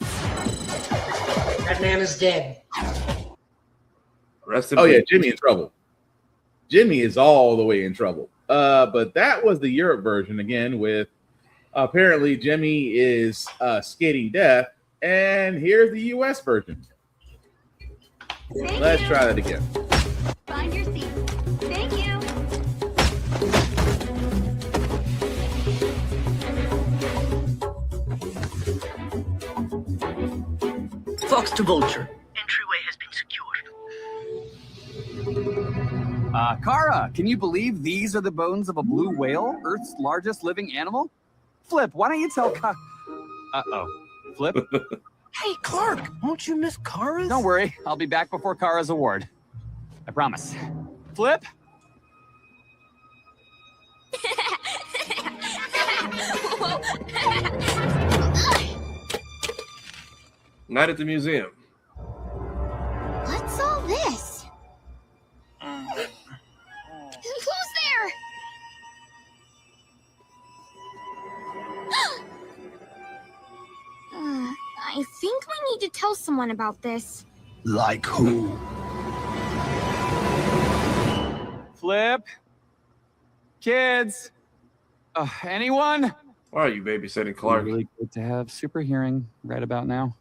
That man is dead. Rest in peace. Yeah, peace. Jimmy in trouble. Jimmy is all the way in trouble. But that was the Europe version again with apparently Jimmy is skating death. And here's the US version. Let's try that again. Find your seat. Thank you. Fox to Vulture. Entryway has been secured. Kara, can you believe these are the bones of a blue whale, Earth's largest living animal? Flip, why don't you tell Uh-oh. Flip? Hey, Clark, won't you miss Kara's? Don't worry, I'll be back before Kara's award. I promise. Flip? Night at the museum. What's all this? Who's there? I think we need to tell someone about this. Like who? Flip? Kids? Anyone? Why are you babysitting Clark? Really good to have super hearing right about now.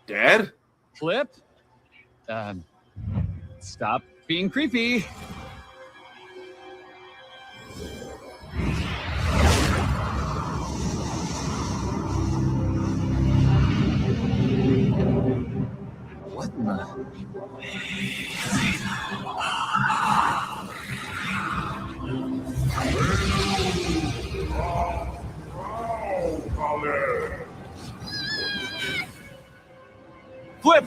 Dad? Flip? Stop being creepy. What in the... Flip!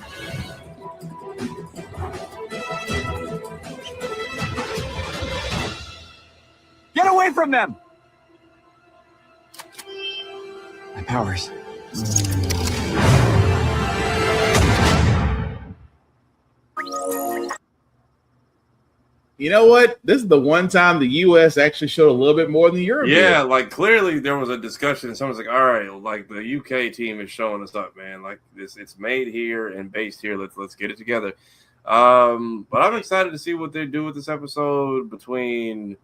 Get away from them! My powers. You know what? This is the one time the U.S. actually showed a little bit more than the Europe. Yeah, like clearly there was a discussion and someone's like, all right, like the UK team is showing us up, man. Like this, it's made here and based here. Let's get it together. But I'm excited to see what they do with this episode between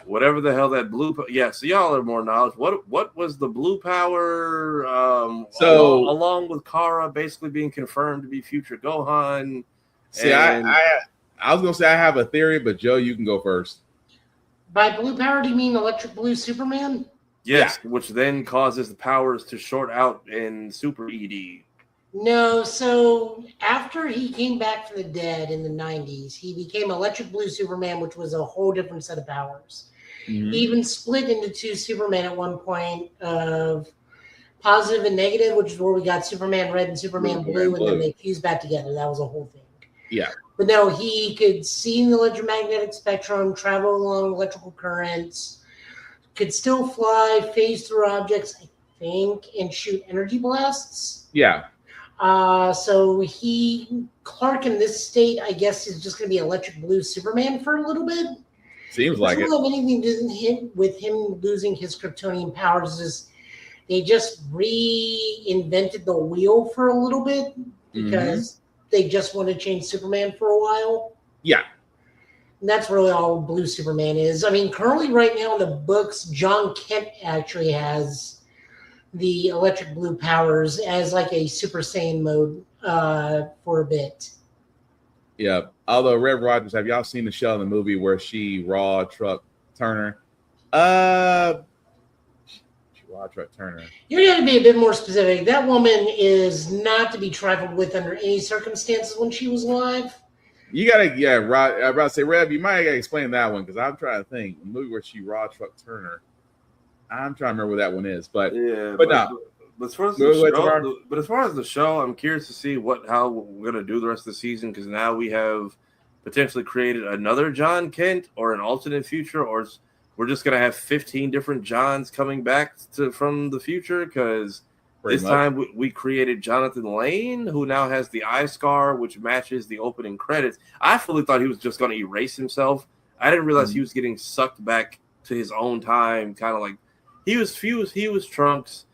whatever the hell that blue. Yeah, so y'all are more knowledge. What was the blue power? So along with Kara basically being confirmed to be future Gohan. See, I was gonna say I have a theory, but Joe, you can go first. By blue power, do you mean Electric Blue Superman? Yes, yeah. Which then causes the powers to short out in Super ED. No, so after he came back from the dead in the 90s, he became Electric Blue Superman, which was a whole different set of powers. Mm-hmm. He even split into two Superman at one point of positive and negative, which is where we got Superman Red and Superman Blue, and then they fused back together. That was a whole thing. Yeah. But no, he could see in the electromagnetic spectrum, travel along electrical currents, could still fly, phase through objects, I think, and shoot energy blasts. Yeah. So Clark in this state, I guess, is just going to be Electric Blue Superman for a little bit. Seems like it. I don't know if anything doesn't hit with him losing his Kryptonian powers is they just reinvented the wheel for a little bit because they just want to change Superman for a while. Yeah. And that's really all Blue Superman is. I mean, currently right now in the books, John Kent actually has the Electric Blue powers as like a Super Saiyan mode for a bit. Yeah. Although Rev Rogers, have y'all seen the show in the movie where she raw truck Turner? She raw Rod Truck Turner. You're going to be a bit more specific. That woman is not to be trifled with under any circumstances when she was alive. You gotta, Rod. I was about to say, Rev, you might gotta explain that one because I'm trying to think. A movie where she Rod Truck Turner. I'm trying to remember what that one is, but yeah, but no. But as far as the show, I'm curious to see how we're gonna do the rest of the season because now we have potentially created another John Kent or an alternate future, or we're just gonna have 15 different Johns coming back from the future because. This time we created Jonathan Lane, who now has the eye scar, which matches the opening credits. I fully thought he was just going to erase himself. I didn't realize he was getting sucked back to his own time, kind of like he was Trunks.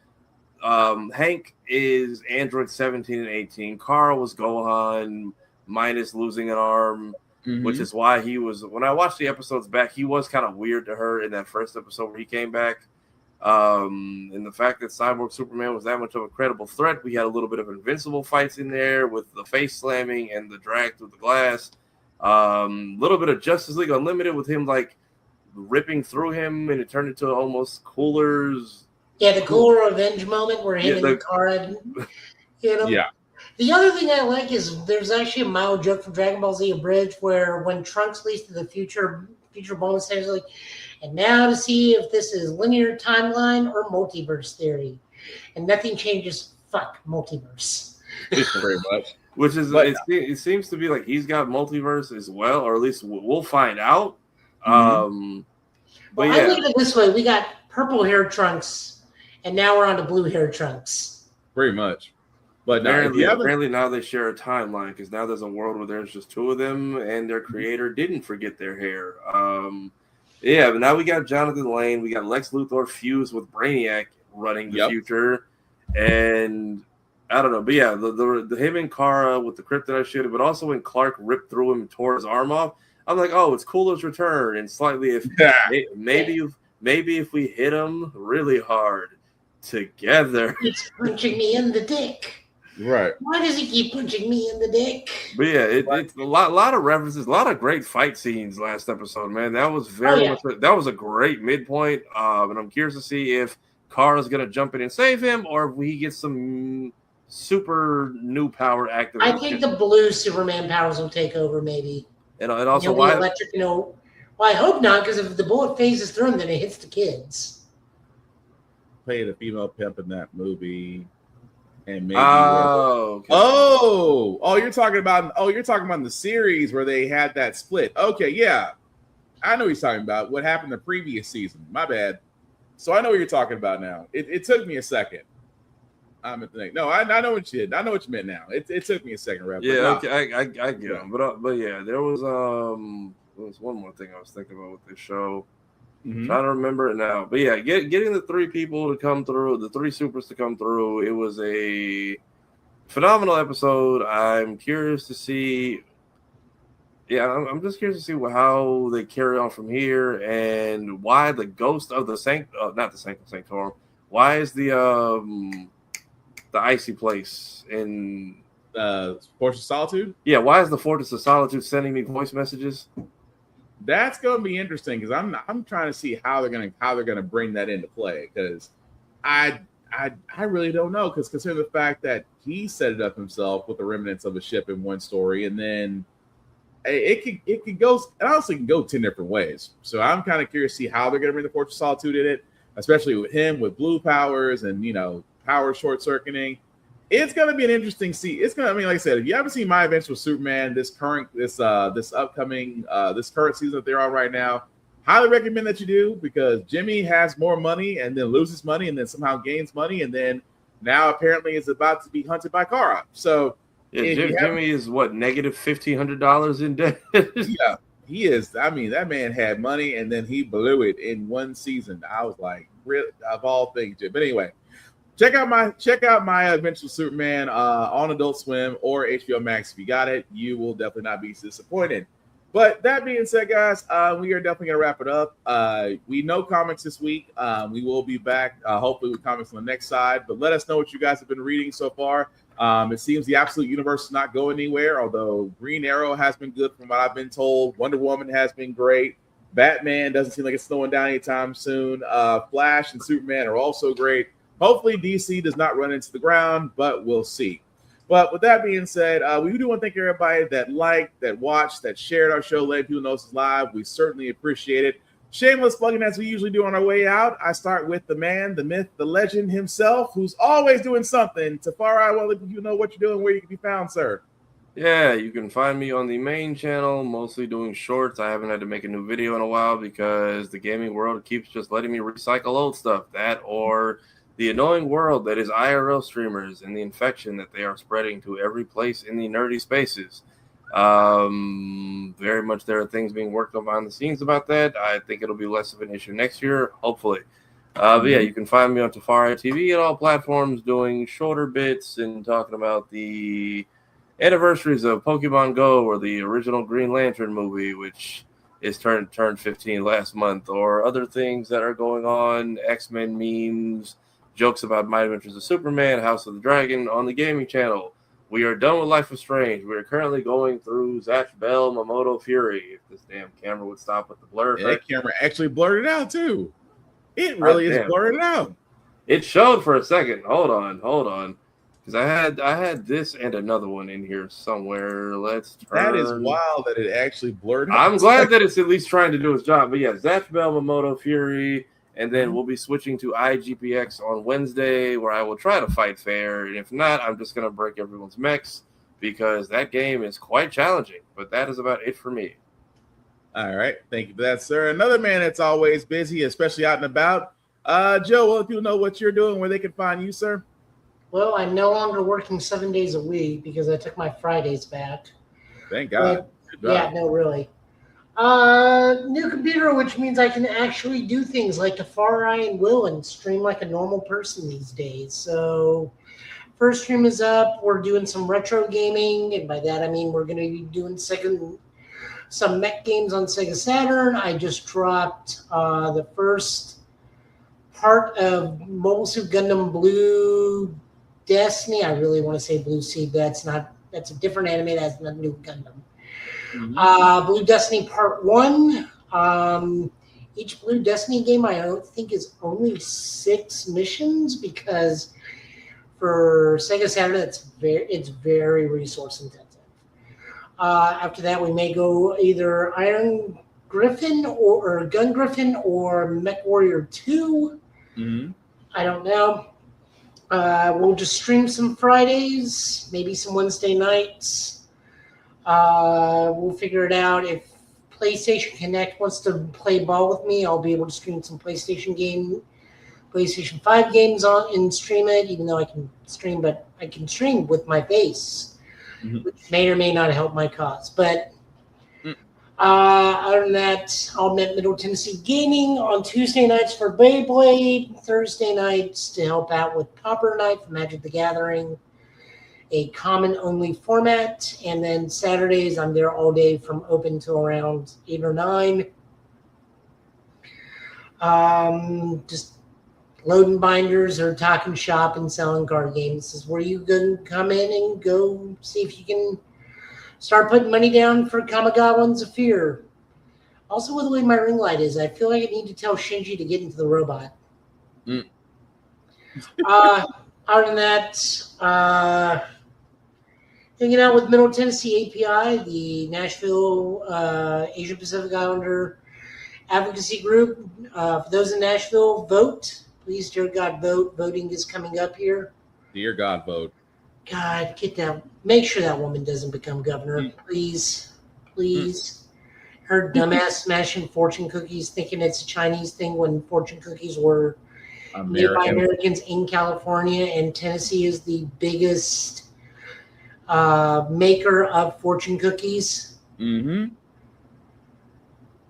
Hank is Android 17 and 18. Carl was Gohan minus losing an arm, which is why he was. When I watched the episodes back, he was kind of weird to her in that first episode where he came back. And the fact that Cyborg Superman was that much of a credible threat, we had a little bit of Invincible fights in there with the face slamming and the drag through the glass. Little bit of Justice League Unlimited with him like ripping through him, and it turned into almost Cooler's. Yeah, the Cooler revenge moment where him and the car hit him. Yeah. The other thing I like is there's actually a mild joke from Dragon Ball Z Abridged where when Trunks leads to the future bonus stage, like. And now to see if this is linear timeline or multiverse theory. And nothing changes. Fuck multiverse. Very much. Which is, it seems to be like he's got multiverse as well, or at least we'll find out. But well, I look at it this way. We got purple hair Trunks, and now we're on to blue hair Trunks. Very much. But apparently now they share a timeline because now there's a world where there's just two of them, and their creator didn't forget their hair. Yeah, but now we got Jonathan Lane. We got Lex Luthor fused with Brainiac running the future. And I don't know. But yeah, the him and Kara with the kryptonite shit, but also when Clark ripped through him and tore his arm off, I'm like, oh, it's Cooler's return. And slightly maybe if we hit him really hard together. It's punching me in the dick. Right. Why does he keep punching me in the dick? But yeah, it's a lot of references, a lot of great fight scenes last episode, man. That was that was a great midpoint. And I'm curious to see if Kara's gonna jump in and save him, or if we get some super new power activation. I think the blue Superman powers will take over, maybe. And also why electric? Well, I hope not, because if the bullet phases through him, then it hits the kids. Played a female pimp in that movie. And maybe you're talking about the series where they had that split. Okay, yeah. I know what you're talking about. What happened the previous season. My bad. So I know what you're talking about now. It took me a second. I'm at the thing. No, I know what you did. I know what you meant now. It took me a second, Rep. Yeah, okay, I get it. But yeah, there was one more thing I was thinking about with this show. Trying to remember it now. But yeah, getting the three people to come through, the three supers to come through, it was a phenomenal episode. I'm curious to see. Yeah, I'm just curious to see how they carry on from here and why the ghost of the Sanctorum. Why is the icy place in Fortress of Solitude? Yeah, why is the Fortress of Solitude sending me voice messages? That's going to be interesting because I'm trying to see how they're going to bring that into play because I really don't know because considering the fact that he set it up himself with the remnants of a ship in one story and then it could go, it honestly can go 10 different ways. So I'm kind of curious to see how they're going to bring the Fortress of Solitude in it, especially with him with blue powers and power short circuiting. It's going to be an interesting like I said, if you haven't seen My Adventure with Superman, this current season that they're on right now, highly recommend that you do because Jimmy has more money and then loses money and then somehow gains money and then now apparently is about to be hunted by Kara. So yeah, Jimmy is what, negative $1,500 in debt? Yeah, he is. I mean, that man had money and then he blew it in one season. I was like, really, of all things, Jim. But anyway. Check out my Adventure with Superman on Adult Swim or HBO Max. If you got it, you will definitely not be disappointed. But that being said, guys, we are definitely going to wrap it up. We know comics this week. We will be back, hopefully, with comics on the next side. But let us know what you guys have been reading so far. It seems the Absolute Universe is not going anywhere, although Green Arrow has been good from what I've been told. Wonder Woman has been great. Batman doesn't seem like it's slowing down anytime soon. Flash and Superman are also great. Hopefully DC does not run into the ground, but we'll see. But with that being said, we do want to thank everybody that liked, that watched, that shared our show, letting people know this is live. We certainly appreciate it. Shameless plugging as we usually do on our way out. I start with the man, the myth, the legend himself, who's always doing something. Tafari, well, if you know what you're doing, where you can be found, sir. Yeah, you can find me on the main channel, mostly doing shorts. I haven't had to make a new video in a while because the gaming world keeps just letting me recycle old stuff. That or the annoying world that is IRL streamers and the infection that they are spreading to every place in the nerdy spaces. Very much there are things being worked on behind the scenes about that. I think it'll be less of an issue next year, hopefully. But yeah, you can find me on Tafari TV at all platforms doing shorter bits and talking about the anniversaries of Pokemon Go or the original Green Lantern movie, which is turned 15 last month, or other things that are going on, X-Men memes, jokes about My Adventures of Superman, House of the Dragon on the gaming channel. We are done with Life is Strange. We are currently going through Zatch Bell, Mamoto Fury. If this damn camera would stop with the blur. Yeah, that camera actually blurred it out too. It really is blurred out. It showed for a second. Hold on. Because I had this and another one in here somewhere. Let's turn. That is wild that it actually blurred out. I'm glad that it's at least trying to do its job. But yeah, Zatch Bell, Mamoto Fury. And then we'll be switching to IGPX on Wednesday, where I will try to fight fair. And if not, I'm just going to break everyone's mechs because that game is quite challenging. But that is about it for me. All right. Thank you for that, sir. Another man that's always busy, especially out and about. Joe, well, if you know what you're doing, where they can find you, sir. Well, I'm no longer working 7 days a week because I took my Fridays back. Thank God. Yeah, no, really. New computer, which means I can actually do things like Tafari and Will and stream like a normal person these days. So first stream is up. We're doing some retro gaming, and by that I mean we're going to be doing some mech games on Sega Saturn. I just dropped the first part of Mobile Suit Gundam Blue Destiny. I really want to say Blue Sea, but that's a different anime. That's not New Gundam. Blue Destiny Part 1. Each Blue Destiny game I don't think is only 6 missions because for Sega Saturn it's very resource intensive. After that we may go either Iron Griffin or Gun Griffin or Mech Warrior 2. I don't know. We'll just stream some Fridays, maybe some Wednesday nights. We'll figure it out. If PlayStation Connect wants to play ball with me, I'll be able to stream some PlayStation 5 games on and stream it, even though I can stream, but I can stream with my face, which may or may not help my cause. But other than that, I'm at Middle Tennessee Gaming on Tuesday nights for Beyblade, Thursday nights to help out with Copper Night for Magic the Gathering, a common-only format, and then Saturdays I'm there all day from open till around 8 or 9. Just loading binders or talking shop and selling card games. This is where you can come in and go see if you can start putting money down for Kamigawa and Zephyr. Also, with the way my ring light is, I feel like I need to tell Shinji to get into the robot. Other than that, hanging out with Middle Tennessee API, the Nashville Asia Pacific Islander advocacy group. For those in Nashville, vote. Please, dear God, vote. Voting is coming up here. Dear God, vote. God, get that. Make sure that woman doesn't become governor. Please. Her dumbass smashing fortune cookies, thinking it's a Chinese thing when fortune cookies were made by Americans in California, and Tennessee is the biggest maker of fortune cookies.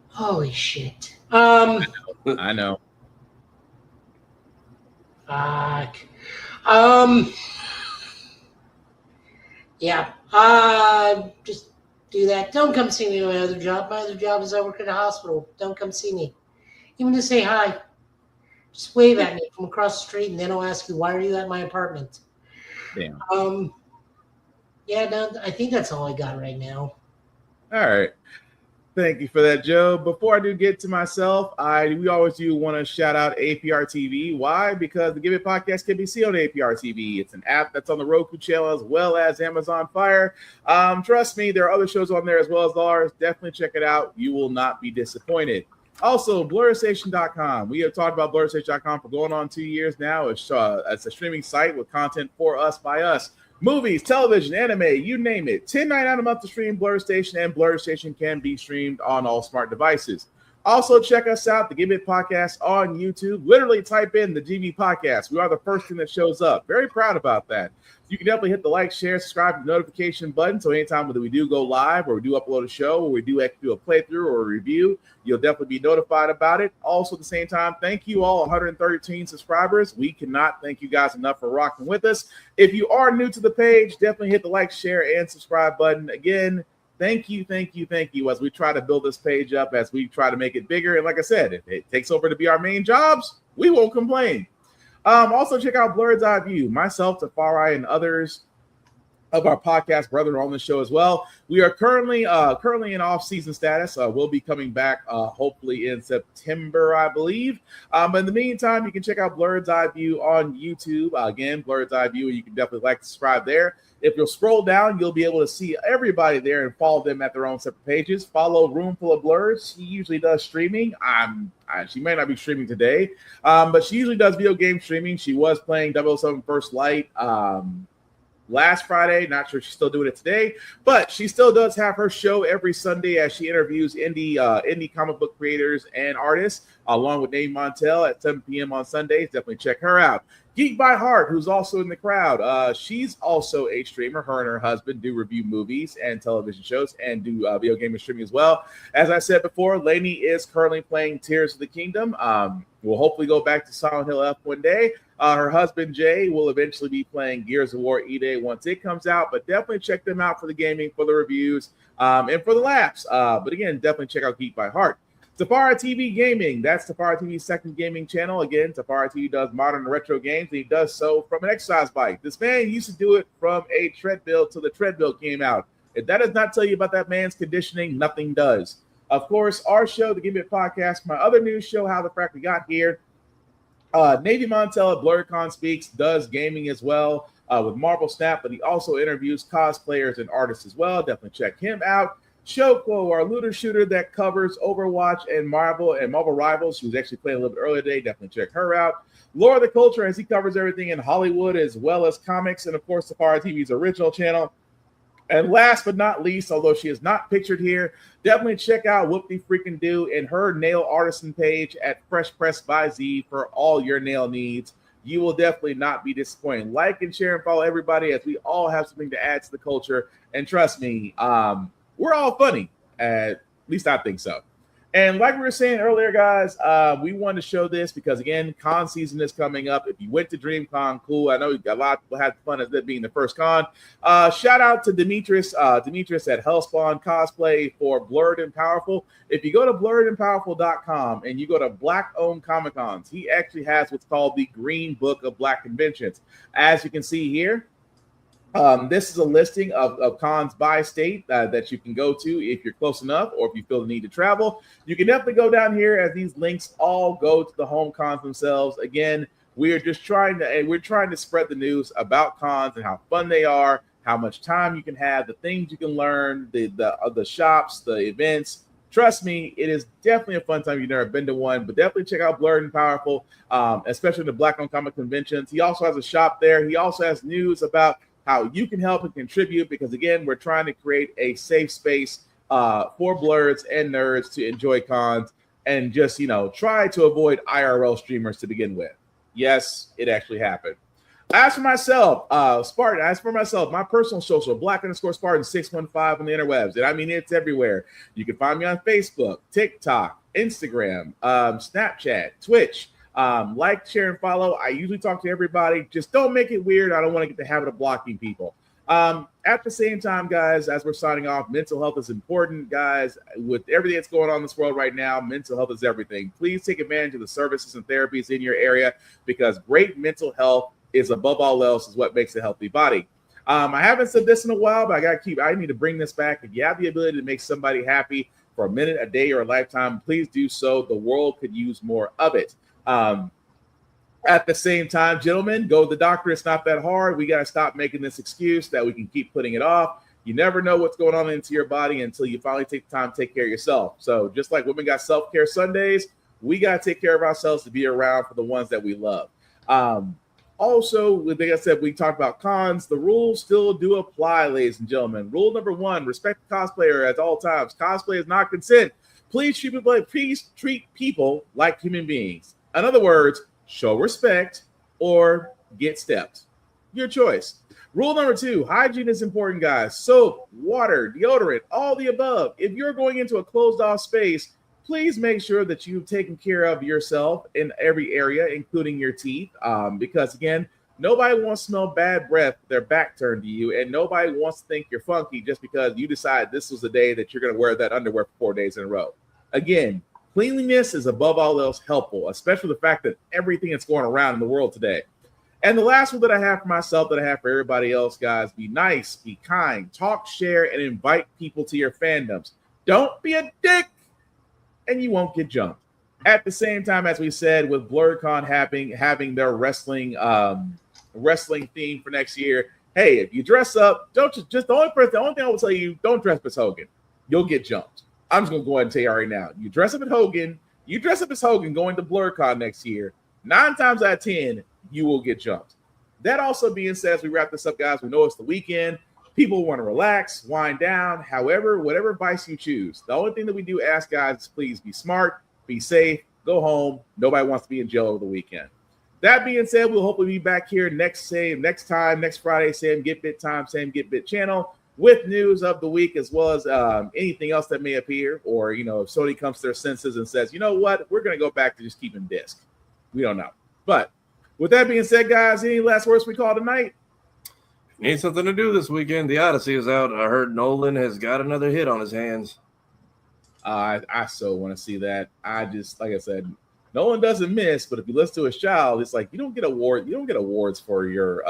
Holy shit. I know. Fuck. Yeah. Just do that. Don't come see me at my other job. My other job is I work at a hospital. Don't come see me. Even to say hi. Just wave at me from across the street, and then I'll ask you, why are you at my apartment? Damn. Yeah, no, I think that's all I got right now. All right. Thank you for that, Joe. Before I do get to myself, we always do want to shout out APR TV. Why? Because the Give It podcast can be seen on APR TV. It's an app that's on the Roku channel as well as Amazon Fire. Trust me, there are other shows on there as well as ours. Definitely check it out. You will not be disappointed. Also, BlurStation.com. We have talked about BlurStation.com for going on 2 years now. It's a streaming site with content for us, by us. Movies, television, anime, you name it. $10.99 a month to stream Blur Station, and Blur Station can be streamed on all smart devices. Also, check us out, the Give It Podcast on YouTube. Literally type in the GB Podcast. We are the first thing that shows up. Very proud about that. You can definitely hit the like, share, subscribe, and notification button. So anytime that we do go live or we do upload a show or we do do a playthrough or a review, you'll definitely be notified about it. Also, at the same time, thank you all 113 subscribers. We cannot thank you guys enough for rocking with us. If you are new to the page, definitely hit the like, share, and subscribe button. Again, thank you as we try to build this page up, as we try to make it bigger. And like I said, if it takes over to be our main jobs, we won't complain. Also, check out Blurred's Eye View. Myself, Tafari, and others of our podcast brethren on the show as well. We are currently in off-season status. We'll be coming back hopefully in September, I believe. But in the meantime, you can check out Blurred's Eye View on YouTube. Again, Blurred's Eye View, and you can definitely like, subscribe there. If you'll scroll down, you'll be able to see everybody there and follow them at their own separate pages. Follow Roomful of Blurs. She usually does streaming. She may not be streaming today, but she usually does video game streaming. She was playing 007 First Light last Friday. Not sure she's still doing it today, but she still does have her show every Sunday as she interviews indie comic book creators and artists, along with Nate Montel at 7 p.m. on Sundays. Definitely check her out. Geek by Heart, who's also in the crowd. She's also a streamer. Her and her husband do review movies and television shows and do video game streaming as well. As I said before, Lainey is currently playing Tears of the Kingdom. We'll hopefully go back to Silent Hill F one day. Her husband, Jay, will eventually be playing Gears of War E-Day once it comes out, but definitely check them out for the gaming, for the reviews, and for the laughs. But again, definitely check out Geek by Heart. Tafari TV Gaming, that's Tafari TV's second gaming channel. Again, Tafari TV does modern and retro games, and he does so from an exercise bike. This man used to do it from a treadmill till the treadmill came out. If that does not tell you about that man's conditioning, nothing does. Of course, our show, the Give It Podcast, my other news show, How the Frack We Got Here. Navy Montel at BlurredCon Speaks does gaming as well with Marvel Snap, but he also interviews cosplayers and artists as well. Definitely check him out. Shoko, our looter shooter that covers Overwatch and Marvel Rivals. She was actually playing a little bit earlier today. Definitely check her out. Laura the Culture, as he covers everything in Hollywood as well as comics, and of course, Tafari TV's original channel. And last but not least, although she is not pictured here, definitely check out Whoop-De Freaking Do and her nail artisan page at Fresh Press by Z for all your nail needs. You will definitely not be disappointed. Like and share and follow everybody, as we all have something to add to the culture. And trust me, we're all funny. At least I think so. And like we were saying earlier, guys, we wanted to show this because, again, con season is coming up. If you went to DreamCon, cool. I know a lot of people had fun as it being the first con. Shout out to Demetrius at Hellspawn Cosplay for Blurred and Powerful. If you go to blurredandpowerful.com and you go to Black-owned Comic-Cons, he actually has what's called the Green Book of Black Conventions. As you can see here, this is a listing of cons by state that you can go to if you're close enough or if you feel the need to travel. You can definitely go down here as these links all go to the home cons themselves. Again, we're trying to spread the news about cons and how fun they are, how much time you can have, the things you can learn, the shops, the events. Trust me, it is definitely a fun time if you've never been to one, but definitely check out Blurred and Powerful, especially the Black-owned comic conventions. He also has a shop there. He also has news about how you can help and contribute, because again, we're trying to create a safe space for blurs and nerds to enjoy cons and just, try to avoid IRL streamers to begin with. Yes, it actually happened. As for myself, Spartan, my personal social, Black_Spartan615 on the interwebs. And I mean, it's everywhere. You can find me on Facebook, TikTok, Instagram, Snapchat, Twitch. Like, share, and follow. I usually talk to everybody. Just don't make it weird. I don't want to get the habit of blocking people. At the same time, guys, as we're signing off, mental health is important, guys. With everything that's going on in this world right now, mental health is everything. Please take advantage of the services and therapies in your area, because great mental health is, above all else, is what makes a healthy body. I haven't said this in a while, but I need to bring this back. If you have the ability to make somebody happy, for a minute, a day, or a lifetime, please do so. The world could use more of it. At the same time, gentlemen, go to the doctor. It's not that hard. We got to stop making this excuse that we can keep putting it off. You never know what's going on into your body until you finally take the time to take care of yourself. So just like women got self-care Sundays, we got to take care of ourselves to be around for the ones that we love. Also, like I said, we talked about cons. The rules still do apply, ladies and gentlemen. Rule number 1, respect the cosplayer at all times. Cosplay is not consent. Please treat people like human beings. In other words, show respect or get stepped. Your choice. Rule number 2, hygiene is important, guys. Soap, water, deodorant, all the above. If you're going into a closed off space, please make sure that you've taken care of yourself in every area, including your teeth. Because again, nobody wants to smell bad breath, their back turned to you, and nobody wants to think you're funky just because you decide this was the day that you're going to wear that underwear for 4 days in a row. Again, cleanliness is above all else helpful, especially the fact that everything that's going around in the world today. And the last one that I have for myself, that I have for everybody else, guys, be nice, be kind, talk, share, and invite people to your fandoms. Don't be a dick, and you won't get jumped. At the same time, as we said, with BlurCon having their wrestling theme for next year, hey, if you dress up, don't just the only thing I will tell you, don't dress as Hogan. You'll get jumped. I'm just gonna go ahead and tell you right now. You dress up as Hogan going to BlurCon next year, 9 times out of 10, you will get jumped. That also being said, as we wrap this up, guys, we know it's the weekend. People want to relax, wind down, however, whatever vice you choose. The only thing that we do ask, guys, is please be smart, be safe, go home. Nobody wants to be in jail over the weekend. That being said, we'll hopefully be back here next Friday, same Get Bit time, same Get Bit channel, with news of the week, as well as anything else that may appear, or, if Sony comes to their senses and says, you know what, we're going to go back to just keeping disc. We don't know. But with that being said, guys, any last words we call tonight? Need something to do this weekend. The Odyssey is out. I heard Nolan has got another hit on his hands. I so want to see that. I just, like I said, Nolan doesn't miss, but if you listen to his child, it's like you don't get awards for your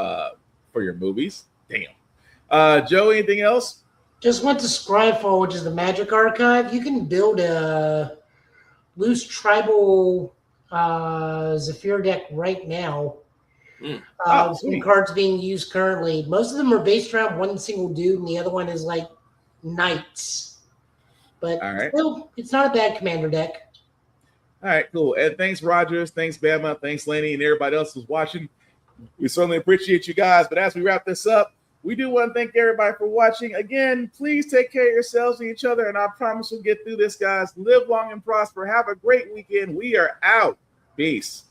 movies. Damn. Joe, anything else? Just went to Scryfall, which is the Magic Archive. You can build a loose tribal Zephyr deck right now. Some cards being used currently. Most of them are based around one single dude, and the other one is like knights. But still, it's not a bad commander deck. All right, cool. And thanks, Rogers. Thanks, Bama. Thanks, Lenny, and everybody else who's watching. We certainly appreciate you guys. But as we wrap this up, we do want to thank everybody for watching. Again, please take care of yourselves and each other, and I promise we'll get through this, guys. Live long and prosper. Have a great weekend. We are out. Peace.